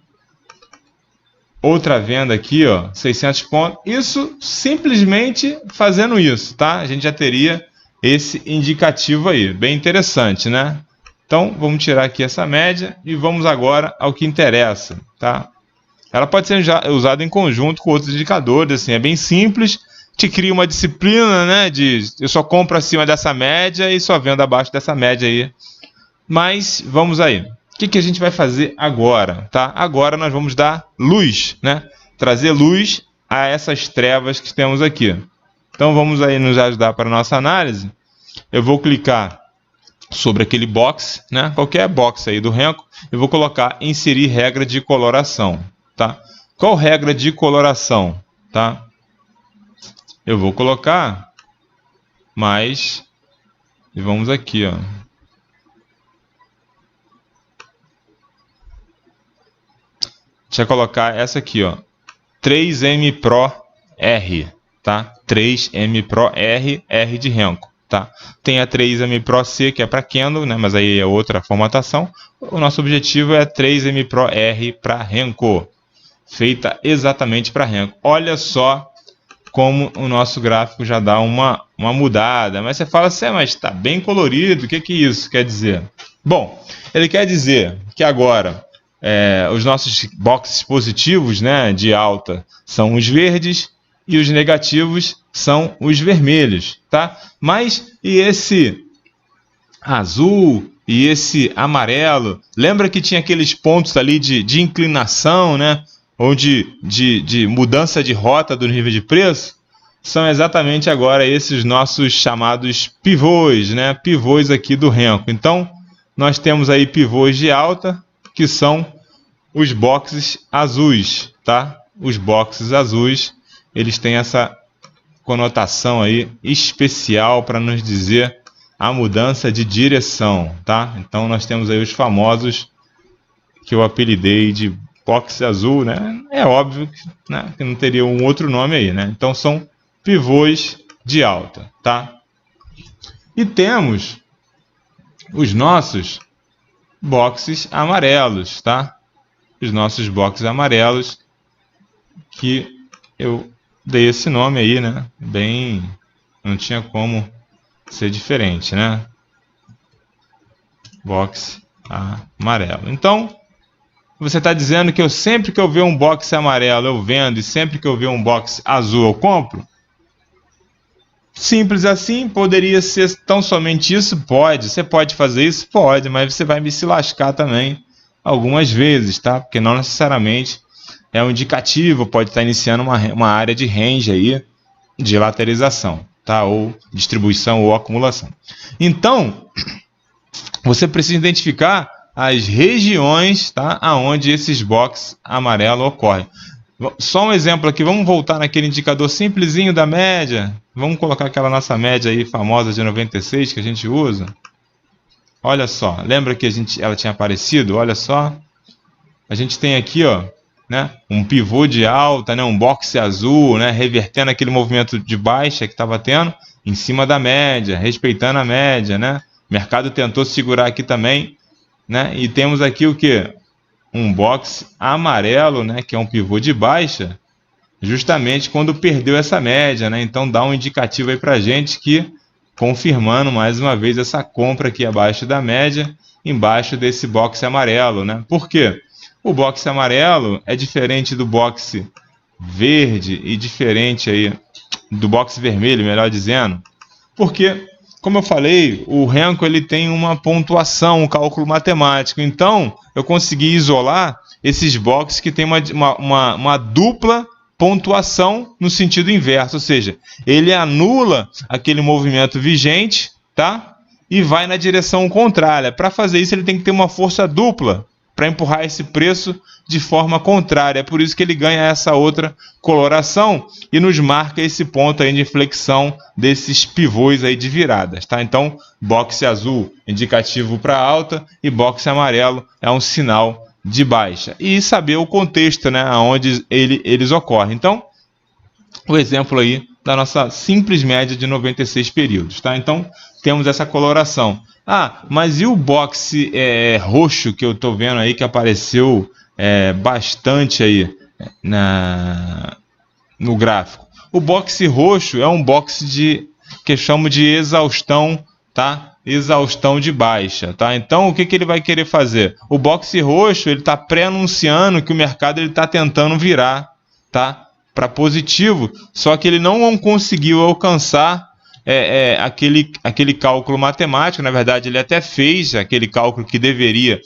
Outra venda aqui, ó, 600 pontos. Isso simplesmente fazendo isso, tá? A gente já teria esse indicativo aí, bem interessante, né? Então, vamos tirar aqui essa média e vamos agora ao que interessa, tá? Ela pode ser usada em conjunto com outros indicadores, assim, é bem simples. Te cria uma disciplina, né? Eu só compro acima dessa média e só vendo abaixo dessa média aí. Mas vamos aí. O que a gente vai fazer agora, tá? Agora nós vamos dar luz, né? Trazer luz a essas trevas que temos aqui. Então vamos aí nos ajudar para a nossa análise. Eu vou clicar sobre aquele box, né? Qualquer box aí do Renko, eu vou colocar inserir regra de coloração, tá? Qual regra de coloração, tá? Eu vou colocar mais e vamos aqui, ó. Deixa eu colocar essa aqui, ó. 3M Pro R, tá? 3M Pro R, R de Renko, tá? Tem a 3M Pro C, que é para Kendo, né? Mas aí é outra formatação. O nosso objetivo é 3M Pro R para Renko, feita exatamente para Renko. Olha só como o nosso gráfico já dá uma mudada. Mas você fala assim, mas está bem colorido, o que isso quer dizer? Bom, ele quer dizer que agora os nossos boxes positivos, né, de alta são os verdes e os negativos são os vermelhos, tá? Mas e esse azul e esse amarelo? Lembra que tinha aqueles pontos ali de inclinação, né? Ou de mudança de rota do nível de preço? São exatamente agora esses nossos chamados pivôs, né? Pivôs aqui do Renko. Então, nós temos aí pivôs de alta, que são os boxes azuis, tá? Os boxes azuis, eles têm essa conotação aí especial para nos dizer a mudança de direção, tá? Então, nós temos aí os famosos que eu apelidei de box azul, né? É óbvio que, né, que não teria um outro nome aí, né? Então, são pivôs de alta, tá? E temos os nossos boxes amarelos, tá? Os nossos boxes amarelos, que eu dei esse nome aí, né? Bem, não tinha como ser diferente, né? Box amarelo. Então, você está dizendo que sempre que eu ver um box amarelo eu vendo e sempre que eu ver um box azul eu compro? Simples assim? Poderia ser tão somente isso? Pode. Você pode fazer isso? Pode, mas você vai me se lascar também algumas vezes, tá? Porque não necessariamente é um indicativo, pode estar iniciando uma área de range aí de lateralização, tá? Ou distribuição ou acumulação. Então, você precisa identificar as regiões, tá? Aonde esses boxes amarelos ocorrem. Só um exemplo aqui, vamos voltar naquele indicador simplesinho da média. Vamos colocar aquela nossa média aí famosa de 96 que a gente usa. Olha só, lembra que ela tinha aparecido? Olha só, a gente tem aqui, ó, né, um pivô de alta, né, um boxe azul, né, revertendo aquele movimento de baixa que estava tendo em cima da média, respeitando a média, né? O mercado tentou segurar aqui também, né? E temos aqui o que? Um box amarelo, né, que é um pivô de baixa, justamente quando perdeu essa média, né? Então dá um indicativo aí para a gente que, confirmando mais uma vez essa compra aqui abaixo da média, embaixo desse box amarelo, né? Por quê? O box amarelo é diferente do box verde e diferente aí do box vermelho, melhor dizendo, porque, como eu falei, o Renko ele tem uma pontuação, um cálculo matemático. Então, eu consegui isolar esses boxes que tem uma dupla pontuação no sentido inverso, ou seja, ele anula aquele movimento vigente, tá? E vai na direção contrária. Para fazer isso, ele tem que ter uma força dupla para empurrar esse preço de forma contrária. É por isso que ele ganha essa outra coloração e nos marca esse ponto aí de inflexão desses pivôs aí de viradas, tá? Então, boxe azul indicativo para alta e boxe amarelo é um sinal de baixa. E saber o contexto, né, onde eles ocorrem. Então, o exemplo aí da nossa simples média de 96 períodos, tá? Então, temos essa coloração. Ah, mas e o boxe roxo que eu estou vendo aí que apareceu bastante aí no gráfico? O boxe roxo é um boxe que eu chamo de exaustão, tá? Exaustão de baixa, tá? Então, o que ele vai querer fazer? O boxe roxo, ele está pré-anunciando que o mercado está tentando virar, tá? Para positivo, só que ele não conseguiu alcançar aquele cálculo matemático. Na verdade, ele até fez aquele cálculo que deveria.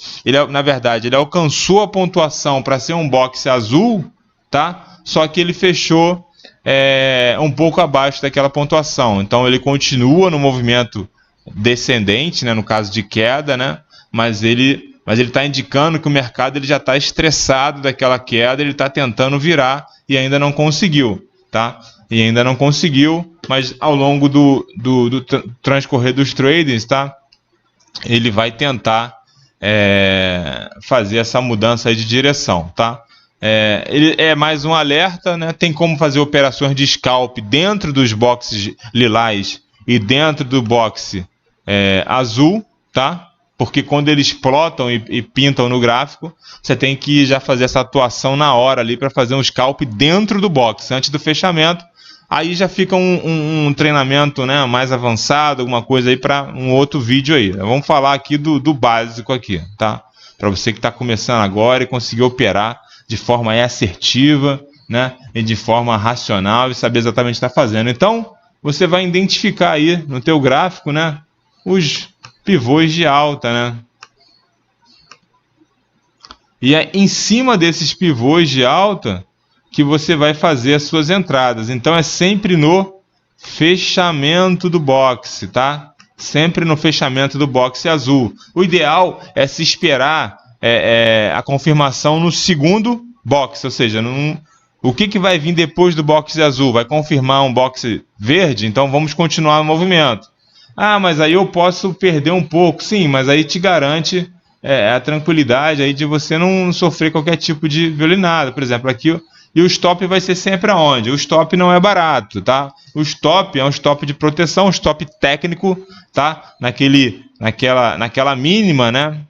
Na verdade, ele alcançou a pontuação para ser um boxe azul, tá? Só que ele fechou um pouco abaixo daquela pontuação. Então, ele continua no movimento descendente, né? No caso de queda, né? Mas ele está indicando que o mercado ele já está estressado daquela queda, ele está tentando virar e ainda não conseguiu, tá? E ainda não conseguiu, mas ao longo do transcorrer dos tradings, tá? Ele vai tentar fazer essa mudança aí de direção, tá? Ele é mais um alerta, né? Tem como fazer operações de scalp dentro dos boxes lilás e dentro do boxe azul, tá? Porque quando eles plotam e pintam no gráfico, você tem que já fazer essa atuação na hora ali para fazer um scalp dentro do box, antes do fechamento. Aí já fica um treinamento, né, mais avançado, alguma coisa aí para um outro vídeo aí. Vamos falar aqui do básico aqui, tá? Para você que está começando agora e conseguir operar de forma assertiva, né, e de forma racional e saber exatamente o que está fazendo. Então, você vai identificar aí no teu gráfico, né, os pivôs de alta, né? E é em cima desses pivôs de alta que você vai fazer as suas entradas. Então é sempre no fechamento do boxe, tá? Sempre no fechamento do boxe azul. O ideal é se esperar a confirmação no segundo boxe, ou seja, o que vai vir depois do boxe azul? Vai confirmar um boxe verde? Então vamos continuar o movimento. Ah, mas aí eu posso perder um pouco. Sim, mas aí te garante a tranquilidade aí de você não sofrer qualquer tipo de violinada. Por exemplo, aqui, e o stop vai ser sempre aonde? O stop não é barato, tá? O stop é um stop de proteção, um stop técnico, tá? Naquela mínima, né?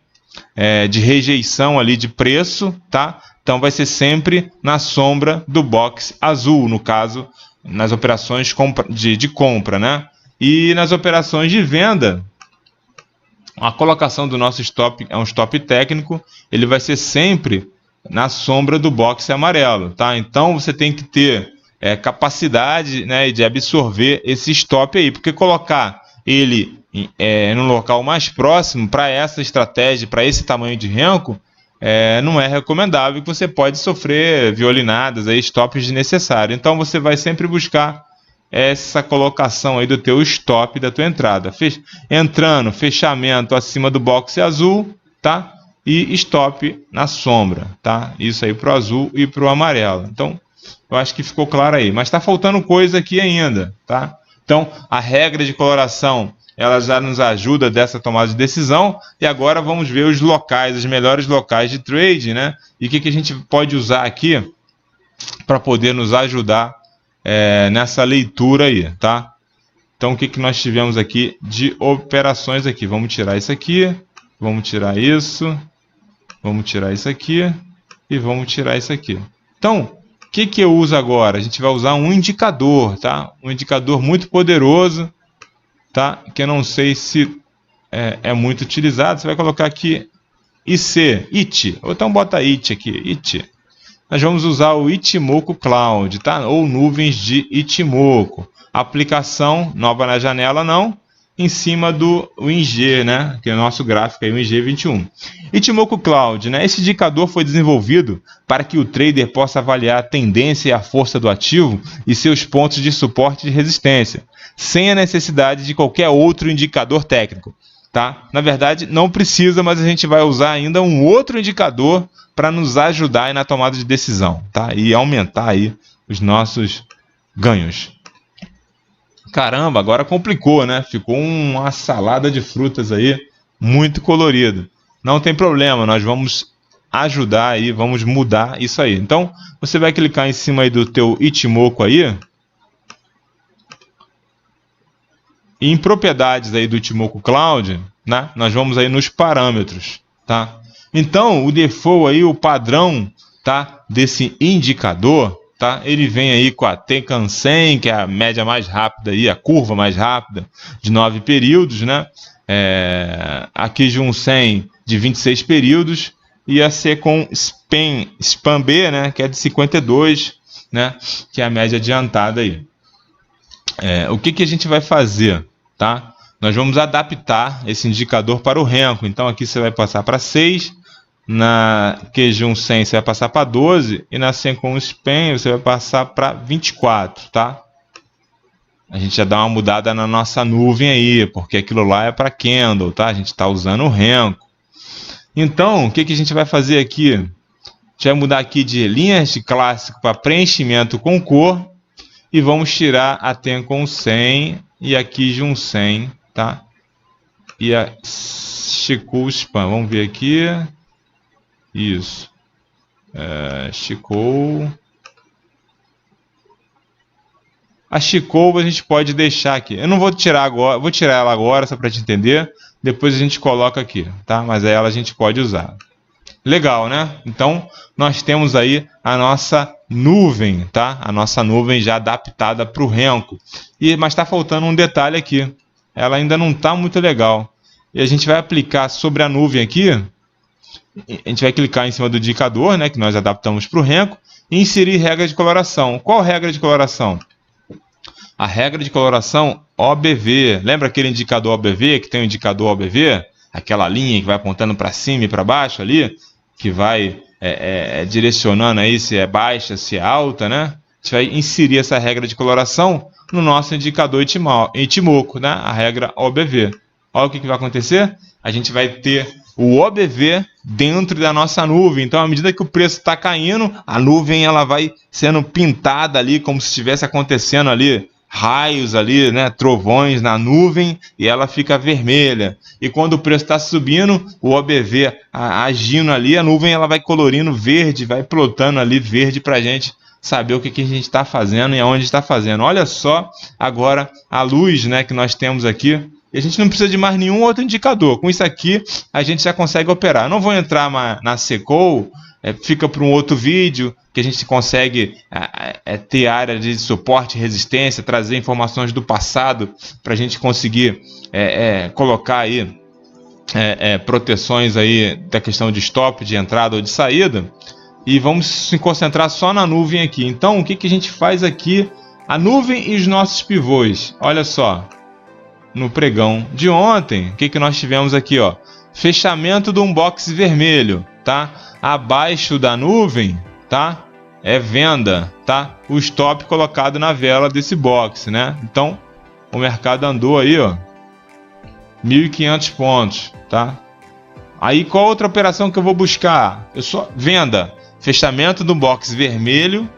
De rejeição ali de preço, tá? Então vai ser sempre na sombra do box azul, no caso, nas operações de compra, né? E nas operações de venda, a colocação do nosso stop é um stop técnico, ele vai ser sempre na sombra do boxe amarelo, tá? Então você tem que ter capacidade, né, de absorver esse stop aí, porque colocar ele no local mais próximo para essa estratégia, para esse tamanho de renco, não é recomendável, que você pode sofrer violinadas, aí, stops desnecessários. Então você vai sempre buscar essa colocação aí do teu stop da tua entrada. Entrando, fechamento acima do boxe azul, tá? E stop na sombra, tá? Isso aí pro azul e pro amarelo. Então, eu acho que ficou claro aí. Mas está faltando coisa aqui ainda, tá? Então, a regra de coloração, ela já nos ajuda dessa tomada de decisão. E agora vamos ver os locais, os melhores locais de trade, né? E o que a gente pode usar aqui para poder nos ajudar nessa leitura aí, tá? Então, o que nós tivemos aqui de operações aqui? Vamos tirar isso aqui, vamos tirar isso, vamos tirar isso aqui e vamos tirar isso aqui. Então, o que eu uso agora? A gente vai usar um indicador, tá? Um indicador muito poderoso, tá? Que eu não sei se é muito utilizado. Você vai colocar aqui IT, ou então bota IT aqui, IT. Nós vamos usar o Ichimoku Cloud, tá? Ou nuvens de Ichimoku. Aplicação, nova na janela não, em cima do WinG, né? Que é o nosso gráfico aí, o WinG21. Ichimoku Cloud, né? Esse indicador foi desenvolvido para que o trader possa avaliar a tendência e a força do ativo e seus pontos de suporte e de resistência, sem a necessidade de qualquer outro indicador técnico. tá? Na verdade, não precisa, mas a gente vai usar ainda um outro indicador para nos ajudar aí na tomada de decisão, tá? E aumentar aí os nossos ganhos. Caramba, agora complicou, né? Ficou uma salada de frutas aí, muito colorido. Não tem problema, nós vamos ajudar aí, vamos mudar isso aí. Então, você vai clicar em cima aí do teu Ichimoku aí. E em propriedades aí do Ichimoku Cloud, né? Nós vamos aí nos parâmetros, tá? Então, o default aí, o padrão, tá? Desse indicador, tá? Ele vem aí com a Tenkan 100, que é a média mais rápida aí, a curva mais rápida de 9 períodos, né? A Kijun 100 de 26 períodos e a Seikon Span B, né? Que é de 52, né? Que é a média adiantada aí. O que a gente vai fazer, tá? Nós vamos adaptar esse indicador para o Renko. Então aqui você vai passar para 6, na Kijun 100 você vai passar para 12 e na Seikon Span você vai passar para 24, tá? A gente já dá uma mudada na nossa nuvem aí, porque aquilo lá é para candle, tá? A gente está usando o Renko. Então, o que a gente vai fazer aqui? A gente vai mudar aqui de linhas de clássico para preenchimento com cor e vamos tirar a Tenkan 100 e a Kijun 100, tá? E a Chikou Span, vamos ver aqui. Isso. Chikou. A Chikou a gente pode deixar aqui. Eu não vou tirar agora, vou tirar ela agora só para te entender. Depois a gente coloca aqui, tá? Mas ela a gente pode usar. Legal, né? Então, nós temos aí a nossa nuvem, tá? A nossa nuvem já adaptada para o Renko. Mas está faltando um detalhe aqui. Ela ainda não está muito legal. E a gente vai aplicar sobre a nuvem aqui. A gente vai clicar em cima do indicador, né? Que nós adaptamos para o Renko. E inserir regra de coloração. Qual regra de coloração? A regra de coloração OBV. Lembra aquele indicador OBV, que tem o indicador OBV? Aquela linha que vai apontando para cima e para baixo ali, que vai direcionando aí se é baixa, se é alta, né? A gente vai inserir essa regra de coloração no nosso indicador Ichimoku, né? A regra OBV. Olha o que vai acontecer. A gente vai ter o OBV dentro da nossa nuvem. Então, à medida que o preço está caindo, a nuvem ela vai sendo pintada ali, como se estivesse acontecendo ali, raios ali, né, trovões na nuvem, e ela fica vermelha. E quando o preço está subindo, o OBV agindo ali, a nuvem ela vai colorindo verde, vai plotando ali verde para a gente saber o que a gente está fazendo e aonde está fazendo. Olha só agora a luz, né, que nós temos aqui. E a gente não precisa de mais nenhum outro indicador. Com isso aqui, a gente já consegue operar. Eu não vou entrar na Seikon, fica para um outro vídeo, que a gente consegue ter área de suporte, resistência, trazer informações do passado, para a gente conseguir colocar aí proteções aí da questão de stop, de entrada ou de saída. E vamos se concentrar só na nuvem aqui. Então, o que a gente faz aqui? A nuvem e os nossos pivôs. Olha só. No pregão de ontem, o que nós tivemos aqui, ó? Fechamento de um box vermelho, tá? Abaixo da nuvem, tá? É venda, tá? O stop colocado na vela desse box, né? Então, o mercado andou aí, ó, 1.500 pontos, tá? Aí, qual outra operação que eu vou buscar? Eu só venda, fechamento do box vermelho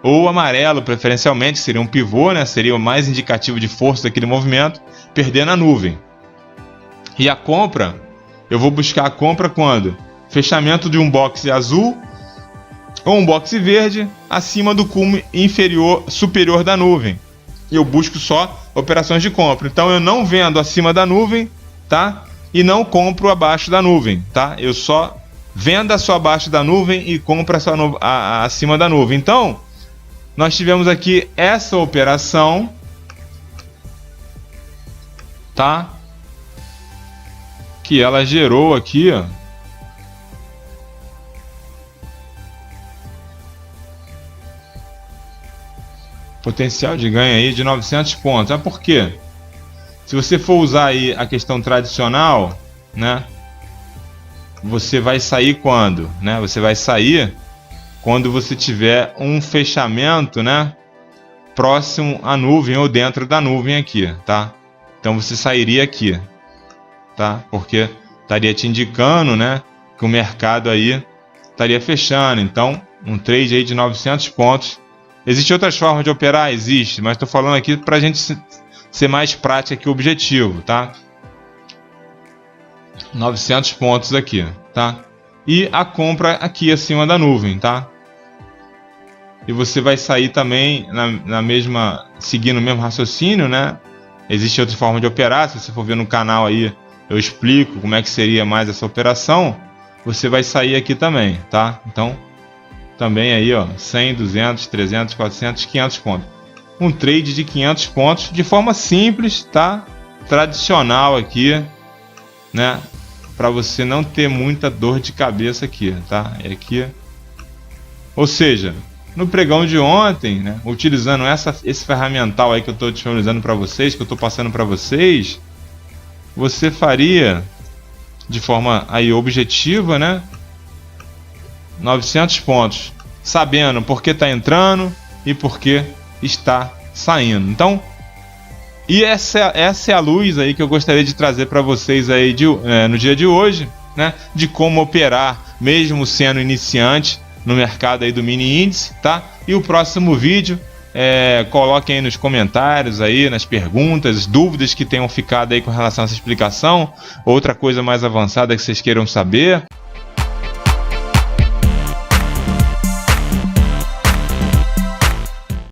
ou amarelo, preferencialmente, seria um pivô, né? Seria o mais indicativo de força daquele movimento, perder na nuvem. E a compra, eu vou buscar a compra quando? Fechamento de um box azul ou um box verde acima do cume superior da nuvem. Eu busco só operações de compra. Então eu não vendo acima da nuvem, tá? E não compro abaixo da nuvem, tá? Eu só venda só abaixo da nuvem e compra só acima da nuvem. Então, nós tivemos aqui essa operação, tá? Que ela gerou aqui, ó, potencial de ganho aí de 900 pontos. Ah, por quê? Se você for usar aí a questão tradicional, né? Você vai sair quando, né? Você vai sair quando você tiver um fechamento, né? Próximo à nuvem ou dentro da nuvem aqui, tá? Então você sairia aqui. tá? Porque estaria te indicando, né, que o mercado aí estaria fechando. Então, um trade aí de 900 pontos. Existem outras formas de operar? Existe, mas estou falando aqui para a gente ser mais prático aqui o objetivo, tá? 900 pontos aqui, tá? E a compra aqui acima da nuvem, tá? E você vai sair também na mesma, seguindo o mesmo raciocínio, né? Existe outra forma de operar. Se você for ver no canal aí, eu explico como é que seria mais essa operação. Você vai sair aqui também, tá? Então, também aí, ó, 100, 200, 300, 400, 500 pontos. Um trade de 500 pontos de forma simples, tá? Tradicional aqui, né? Para você não ter muita dor de cabeça aqui, tá? É aqui. Ou seja, no pregão de ontem, né, utilizando esse ferramental aí que eu estou disponibilizando para vocês, que eu estou passando para vocês, você faria de forma aí objetiva, né, 900 pontos, sabendo por que está entrando e por que está saindo. Então, e essa é a luz aí que eu gostaria de trazer para vocês aí no dia de hoje, né, de como operar mesmo sendo iniciante no mercado aí do mini índice, tá? E o próximo vídeo, coloquem aí nos comentários aí, nas perguntas, dúvidas que tenham ficado aí com relação a essa explicação, outra coisa mais avançada que vocês queiram saber.